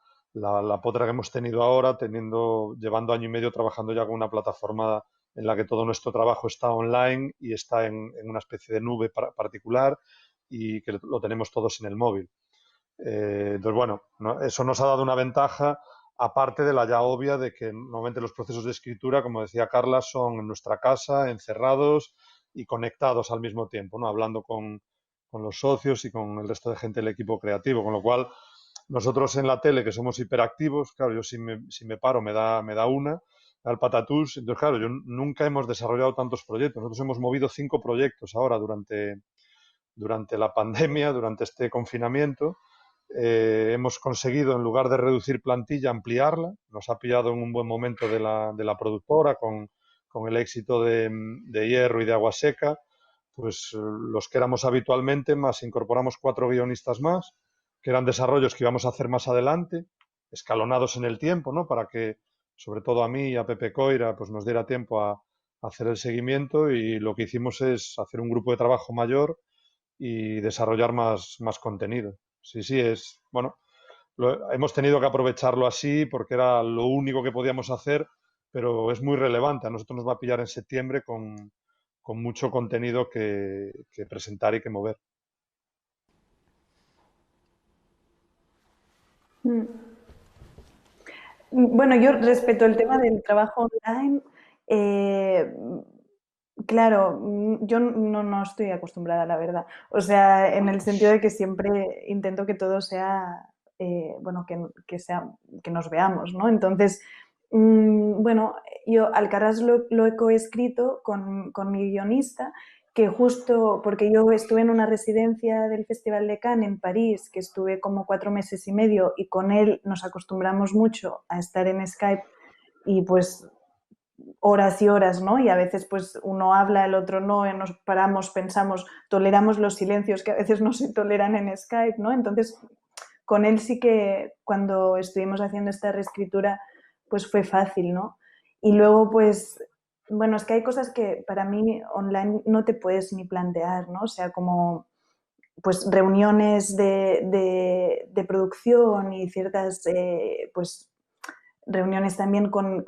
potra que hemos tenido ahora, llevando año y medio trabajando ya con una plataforma en la que todo nuestro trabajo está online y está en una especie de nube particular y que lo tenemos todos en el móvil. Entonces, bueno, eso nos ha dado una ventaja, aparte de la ya obvia de que normalmente los procesos de escritura, como decía Carla, son en nuestra casa, encerrados y conectados al mismo tiempo, ¿no? Hablando con los socios y con el resto de gente del equipo creativo, con lo cual nosotros en la tele, que somos hiperactivos, claro, yo si me paro me da al patatús. Entonces, claro, nunca hemos desarrollado tantos proyectos. Nosotros hemos movido 5 proyectos ahora durante la pandemia, durante este confinamiento. Hemos conseguido, en lugar de reducir plantilla, ampliarla. Nos ha pillado en un buen momento de la productora con el éxito de Hierro y de Agua Seca. Pues los que éramos habitualmente, más incorporamos 4 guionistas más, que eran desarrollos que íbamos a hacer más adelante, escalonados en el tiempo, ¿no? Para que, sobre todo a mí y a Pepe Coira, pues nos diera tiempo a hacer el seguimiento y lo que hicimos es hacer un grupo de trabajo mayor y desarrollar más contenido. Sí, sí, bueno, hemos tenido que aprovecharlo así porque era lo único que podíamos hacer, pero es muy relevante. A nosotros nos va a pillar en septiembre con mucho contenido que presentar y que mover. Mm. Bueno, yo respecto al tema del trabajo online, eh, claro, yo no estoy acostumbrada, la verdad. O sea, en el sentido de que siempre intento que todo sea, bueno, que nos veamos, ¿no? Entonces, bueno, yo Alcaraz lo he coescrito con mi guionista, que justo porque yo estuve en una residencia del Festival de Cannes en París, que estuve como 4 meses y medio, y con él nos acostumbramos mucho a estar en Skype y pues horas y horas, ¿no? Y a veces pues uno habla, el otro no, y nos paramos, pensamos, toleramos los silencios que a veces no se toleran en Skype, ¿no? Entonces, con él sí que cuando estuvimos haciendo esta reescritura, pues fue fácil, ¿no? Y luego, pues, bueno, es que hay cosas que para mí online no te puedes ni plantear, ¿no? O sea, como pues reuniones de producción y ciertas, pues reuniones también con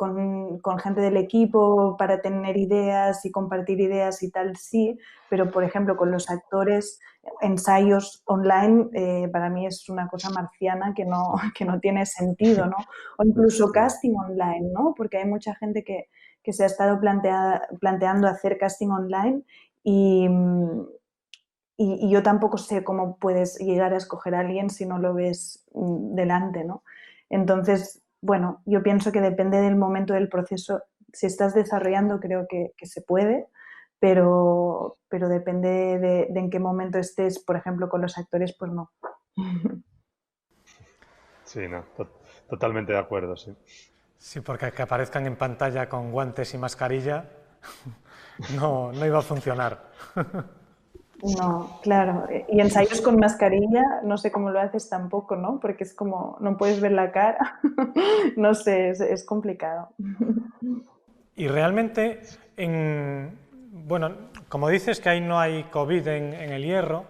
gente del equipo para tener ideas y compartir ideas y tal, sí, pero por ejemplo con los actores, ensayos online, para mí es una cosa marciana que no tiene sentido, ¿no? O incluso casting online, ¿no? Porque hay mucha gente que se ha estado planteando hacer casting online y, y yo tampoco sé cómo puedes llegar a escoger a alguien si no lo ves delante, ¿no? Entonces, bueno, yo pienso que depende del momento del proceso. Si estás desarrollando, creo que se puede, pero depende de en qué momento estés, por ejemplo, con los actores, pues no. Sí, no, totalmente de acuerdo, sí. Sí, porque que aparezcan en pantalla con guantes y mascarilla no iba a funcionar. No, claro. Y ensayos con mascarilla, no sé cómo lo haces tampoco, ¿no? Porque es como, no puedes ver la cara. No sé, es complicado. Y realmente, bueno, como dices que ahí no hay COVID en el Hierro,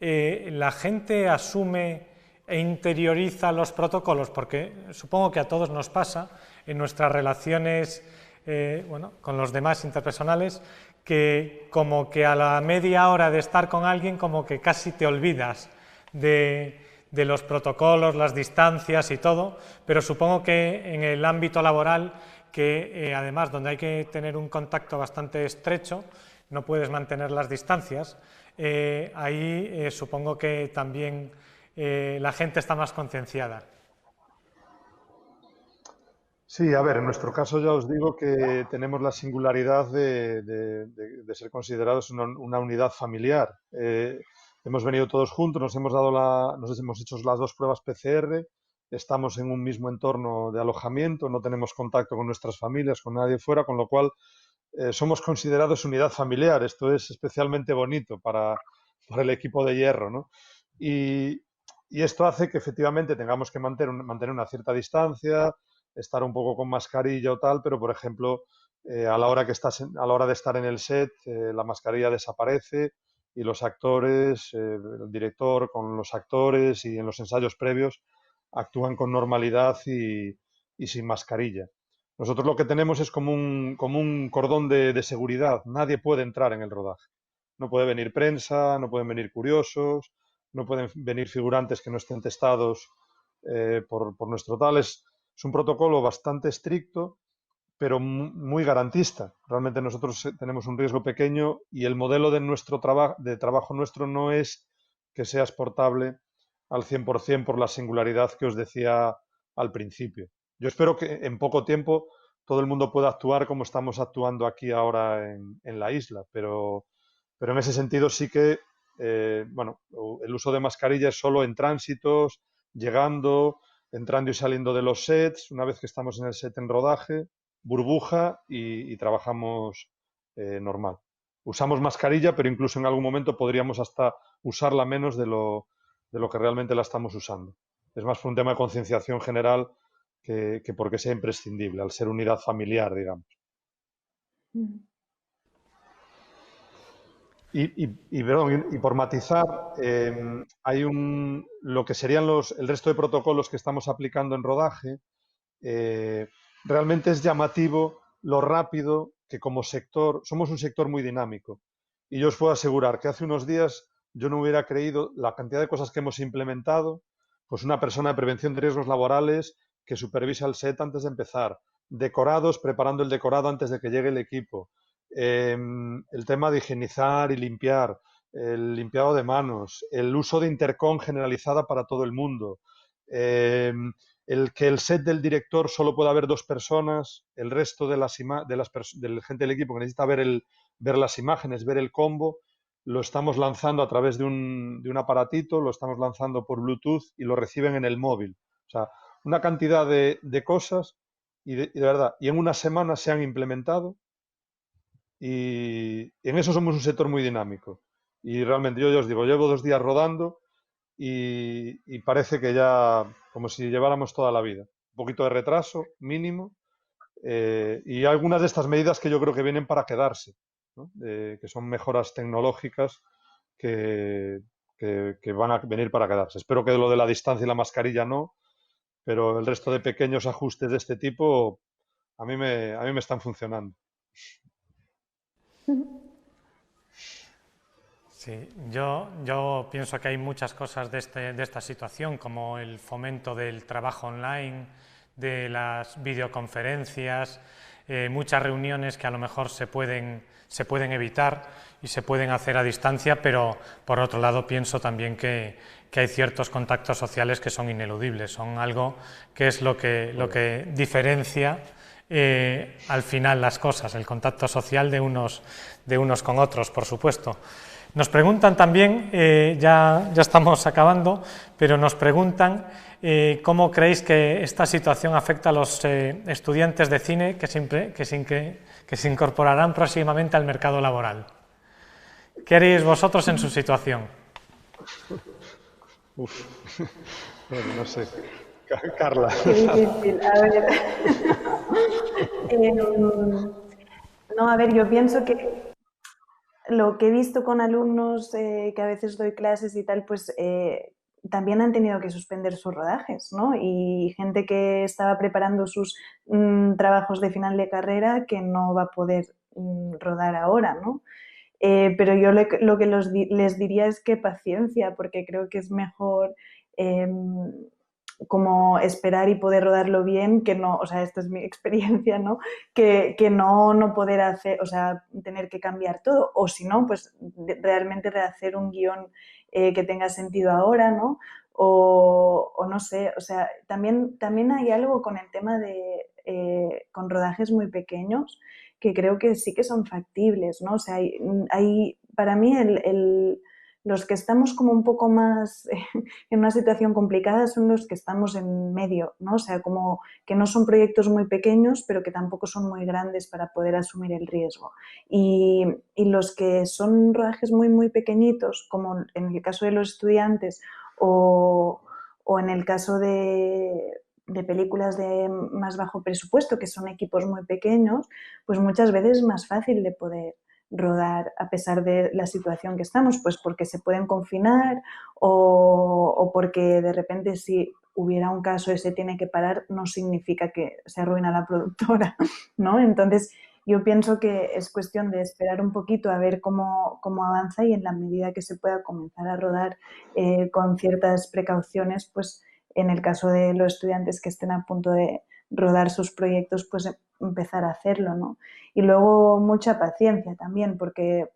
la gente asume e interioriza los protocolos, porque supongo que a todos nos pasa en nuestras relaciones bueno, con los demás interpersonales, que como que a la media hora de estar con alguien como que casi te olvidas de los protocolos, las distancias y todo, pero supongo que en el ámbito laboral, que además donde hay que tener un contacto bastante estrecho, no puedes mantener las distancias, ahí supongo que también la gente está más concienciada. Sí, a ver, en nuestro caso ya os digo que tenemos la singularidad de ser considerados una unidad familiar. Hemos venido todos juntos, nos hemos hecho las 2 pruebas PCR, estamos en un mismo entorno de alojamiento, no tenemos contacto con nuestras familias, con nadie fuera, con lo cual somos considerados unidad familiar. Esto es especialmente bonito para el equipo de hierro, ¿no? Y, y esto hace que efectivamente tengamos que mantener una cierta distancia, estar un poco con mascarilla o tal, pero por ejemplo, a la hora a la hora de estar en el set, la mascarilla desaparece y los actores, el director con los actores y en los ensayos previos actúan con normalidad y sin mascarilla. Nosotros lo que tenemos es como un cordón de seguridad. Nadie puede entrar en el rodaje. No puede venir prensa, no pueden venir curiosos, no pueden venir figurantes que no estén testados por nuestro tal. Es un protocolo bastante estricto, pero muy garantista. Realmente nosotros tenemos un riesgo pequeño y el modelo de trabajo nuestro no es que sea exportable al 100% por la singularidad que os decía al principio. Yo espero que en poco tiempo todo el mundo pueda actuar como estamos actuando aquí ahora en la isla, pero en ese sentido sí que, bueno, el uso de mascarilla es solo en tránsitos, llegando, entrando y saliendo de los sets, una vez que estamos en el set en rodaje, burbuja y trabajamos normal. Usamos mascarilla, pero incluso en algún momento podríamos hasta usarla menos de lo que realmente la estamos usando. Es más por un tema de concienciación general que porque sea imprescindible, al ser unidad familiar, digamos. Mm. Perdón, y por matizar, hay lo que serían el resto de protocolos que estamos aplicando en rodaje. eh, Realmente es llamativo lo rápido que como sector, somos un sector muy dinámico. Y yo os puedo asegurar que hace unos días yo no hubiera creído la cantidad de cosas que hemos implementado, pues una persona de prevención de riesgos laborales que supervisa el set antes de empezar, decorados preparando el decorado antes de que llegue el equipo, el tema de higienizar y limpiar, el limpiado de manos, el uso de intercom generalizada para todo el mundo, el que el set del director solo pueda haber dos personas, el resto de de la gente del equipo que necesita ver las imágenes, ver el combo, lo estamos lanzando a través de un aparatito, lo estamos lanzando por Bluetooth y lo reciben en el móvil. O sea, una cantidad de cosas y de verdad, y en una semana se han implementado y en eso somos un sector muy dinámico. Y realmente yo ya os digo, llevo 2 días rodando y parece que ya como si lleváramos toda la vida. Un poquito de retraso mínimo y algunas de estas medidas que yo creo que vienen para quedarse, ¿no? Que son mejoras tecnológicas que, que van a venir para quedarse. Espero que lo de la distancia y la mascarilla no, pero el resto de pequeños ajustes de este tipo a mí me están funcionando. Sí, yo pienso que hay muchas cosas de esta situación, como el fomento del trabajo online, de las videoconferencias, muchas reuniones que a lo mejor se pueden evitar y se pueden hacer a distancia, pero por otro lado pienso también que hay ciertos contactos sociales que son ineludibles, son algo que es lo que diferencia al final las cosas, el contacto social de unos con otros, por supuesto. Nos preguntan también, ya estamos acabando, pero nos preguntan cómo creéis que esta situación afecta a los estudiantes de cine que se incorporarán próximamente al mercado laboral. ¿Qué haríais vosotros en su situación? Uf, bueno, no sé. Carla. Qué difícil. A ver. No, a ver, yo pienso que lo que he visto con alumnos que a veces doy clases y tal, pues también han tenido que suspender sus rodajes, ¿no? Y gente que estaba preparando sus trabajos de final de carrera que no va a poder rodar ahora, ¿no? Pero yo lo que les diría es que paciencia, porque creo que es mejor como esperar y poder rodarlo bien, que no, o sea, esta es mi experiencia, ¿no? Que no poder hacer, o sea, tener que cambiar todo, o si no, pues realmente rehacer un guión que tenga sentido ahora, ¿no? O no sé, o sea, también hay algo con el tema de, con rodajes muy pequeños, que creo que sí que son factibles, ¿no? O sea, para mí Los que estamos como un poco más en una situación complicada son los que estamos en medio, ¿no? O sea, como que no son proyectos muy pequeños, pero que tampoco son muy grandes para poder asumir el riesgo. Y los que son rodajes muy, muy pequeñitos, como en el caso de los estudiantes o en el caso de películas de más bajo presupuesto, que son equipos muy pequeños, pues muchas veces es más fácil de poder rodar a pesar de la situación que estamos, pues porque se pueden confinar o porque de repente si hubiera un caso y se tiene que parar, no significa que se arruina la productora, ¿no? Entonces, yo pienso que es cuestión de esperar un poquito a ver cómo avanza y en la medida que se pueda comenzar a rodar con ciertas precauciones, pues en el caso de los estudiantes que estén a punto de rodar sus proyectos, pues empezar a hacerlo, ¿no? Y luego mucha paciencia también, porque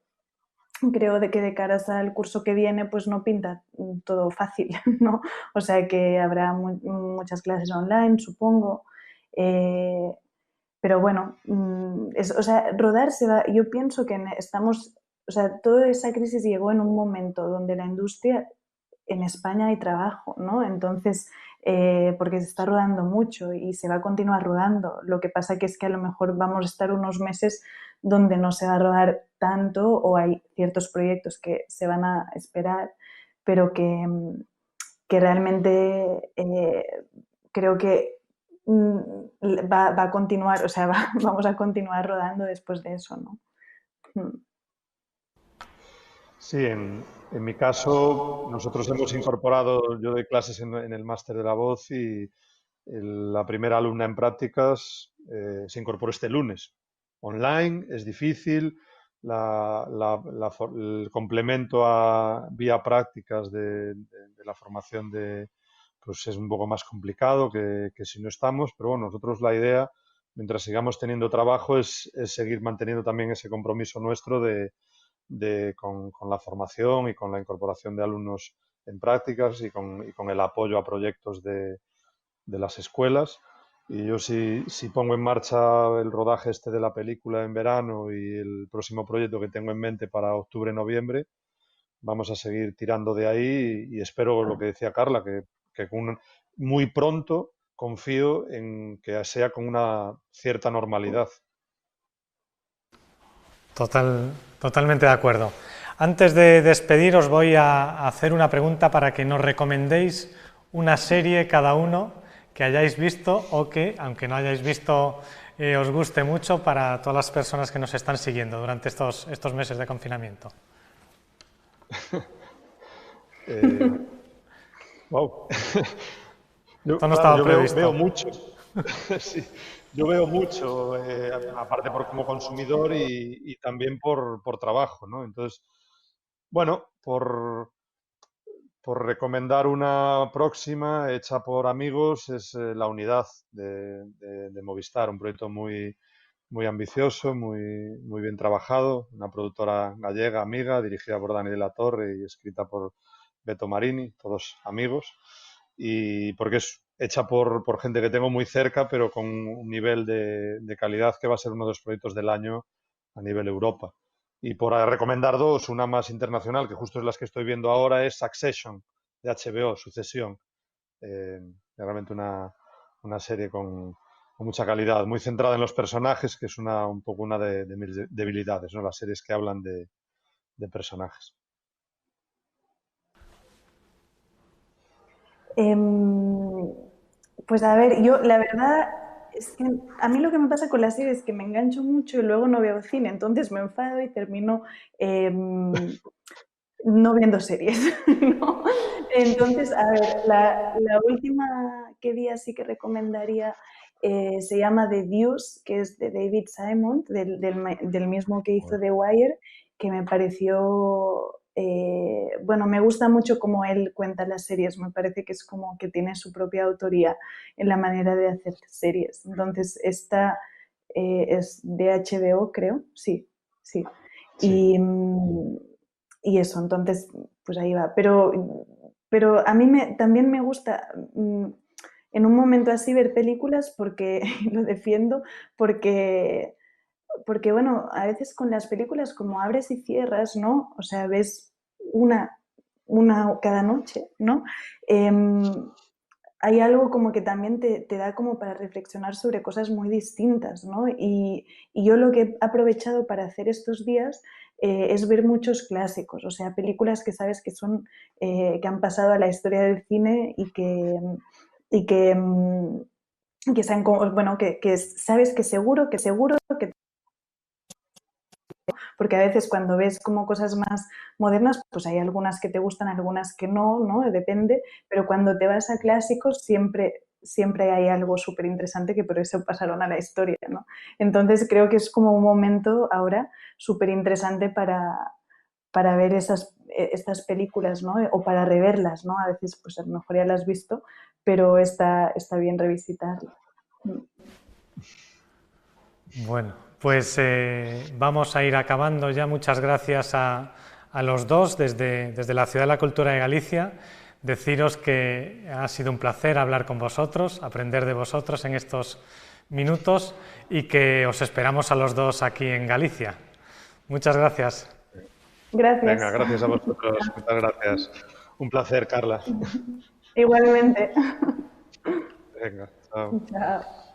creo de que de caras al curso que viene, pues no pinta todo fácil, ¿no? O sea que habrá muchas clases online, supongo. Eh, pero bueno, o sea, rodar se va. Yo pienso que estamos, o sea, toda esa crisis llegó en un momento donde la industria en España hay trabajo, ¿no? Entonces, porque se está rodando mucho y se va a continuar rodando. Lo que pasa que es que a lo mejor vamos a estar unos meses donde no se va a rodar tanto o hay ciertos proyectos que se van a esperar, pero que realmente creo que va a continuar, o sea, vamos a continuar rodando después de eso, ¿no? Sí, en mi caso, nosotros hemos incorporado, yo doy clases en el máster de la voz y la primera alumna en prácticas se incorporó este lunes. Online es difícil, el complemento a vía prácticas de la formación pues es un poco más complicado que si no estamos, pero bueno, nosotros la idea, mientras sigamos teniendo trabajo, es seguir manteniendo también ese compromiso nuestro con la formación y con la incorporación de alumnos en prácticas y con el apoyo a proyectos de las escuelas. Y yo si pongo en marcha el rodaje este de la película en verano y el próximo proyecto que tengo en mente para octubre-noviembre, vamos a seguir tirando de ahí y espero lo que decía Carla, que muy pronto confío en que sea con una cierta normalidad. Totalmente de acuerdo. Antes de despediros voy a hacer una pregunta para que nos recomendéis una serie cada uno que hayáis visto o que, aunque no hayáis visto, os guste mucho para todas las personas que nos están siguiendo durante estos meses de confinamiento. Wow. Esto no estaba Yo previsto. veo mucho. Sí, yo veo mucho, aparte como consumidor y también por trabajo, ¿no? Entonces, bueno, por recomendar una próxima hecha por amigos es La Unidad de Movistar, un proyecto muy ambicioso, muy bien trabajado, una productora gallega, amiga, dirigida por Dani de la Torre y escrita por Beto Marini, todos amigos, y porque es hecha por gente que tengo muy cerca, pero con un nivel de calidad que va a ser uno de los proyectos del año a nivel Europa. Y por recomendar dos, una más internacional, que justo es las que estoy viendo ahora, es Succession, de HBO, Sucesión. Realmente una serie con mucha calidad, muy centrada en los personajes, que es un poco una de mis debilidades, ¿no? Las series que hablan de personajes. Pues a ver, yo la verdad es que a mí lo que me pasa con las series es que me engancho mucho y luego no veo cine, entonces me enfado y termino no viendo series, ¿no? Entonces, a ver, la última que vi así que recomendaría se llama The Deuce, que es de David Simon, del mismo que hizo The Wire, que me pareció, bueno, me gusta mucho cómo él cuenta las series, me parece que es como que tiene su propia autoría en la manera de hacer series. Entonces, esta es de HBO, creo, sí, sí. Sí. Y eso, entonces, pues ahí va. Pero a mí también me gusta en un momento así ver películas porque lo defiendo, porque, porque bueno, a veces con las películas como abres y cierras, ¿no? O sea, ves una una cada noche, ¿no? Hay algo como que también te da como para reflexionar sobre cosas muy distintas, ¿no? Y yo lo que he aprovechado para hacer estos días es ver muchos clásicos, o sea, películas que sabes que son, que han pasado a la historia del cine y que, que sean como, bueno, que sabes que seguro, que porque a veces cuando ves como cosas más modernas, pues hay algunas que te gustan, algunas que no, ¿no? Depende, pero cuando te vas a clásicos siempre hay algo súper interesante que por eso pasaron a la historia, ¿no? Entonces creo que es como un momento ahora súper interesante para ver estas películas, ¿no? O para reverlas, ¿no? A veces pues a lo mejor ya las has visto, pero está bien revisitarlas. Bueno, pues vamos a ir acabando ya. Muchas gracias a los dos desde la Ciudad de la Cultura de Galicia. Deciros que ha sido un placer hablar con vosotros, aprender de vosotros en estos minutos y que os esperamos a los dos aquí en Galicia. Muchas gracias. Gracias. Venga, gracias a vosotros. Muchas gracias. Un placer, Carla. Igualmente. Venga, chao. Chao.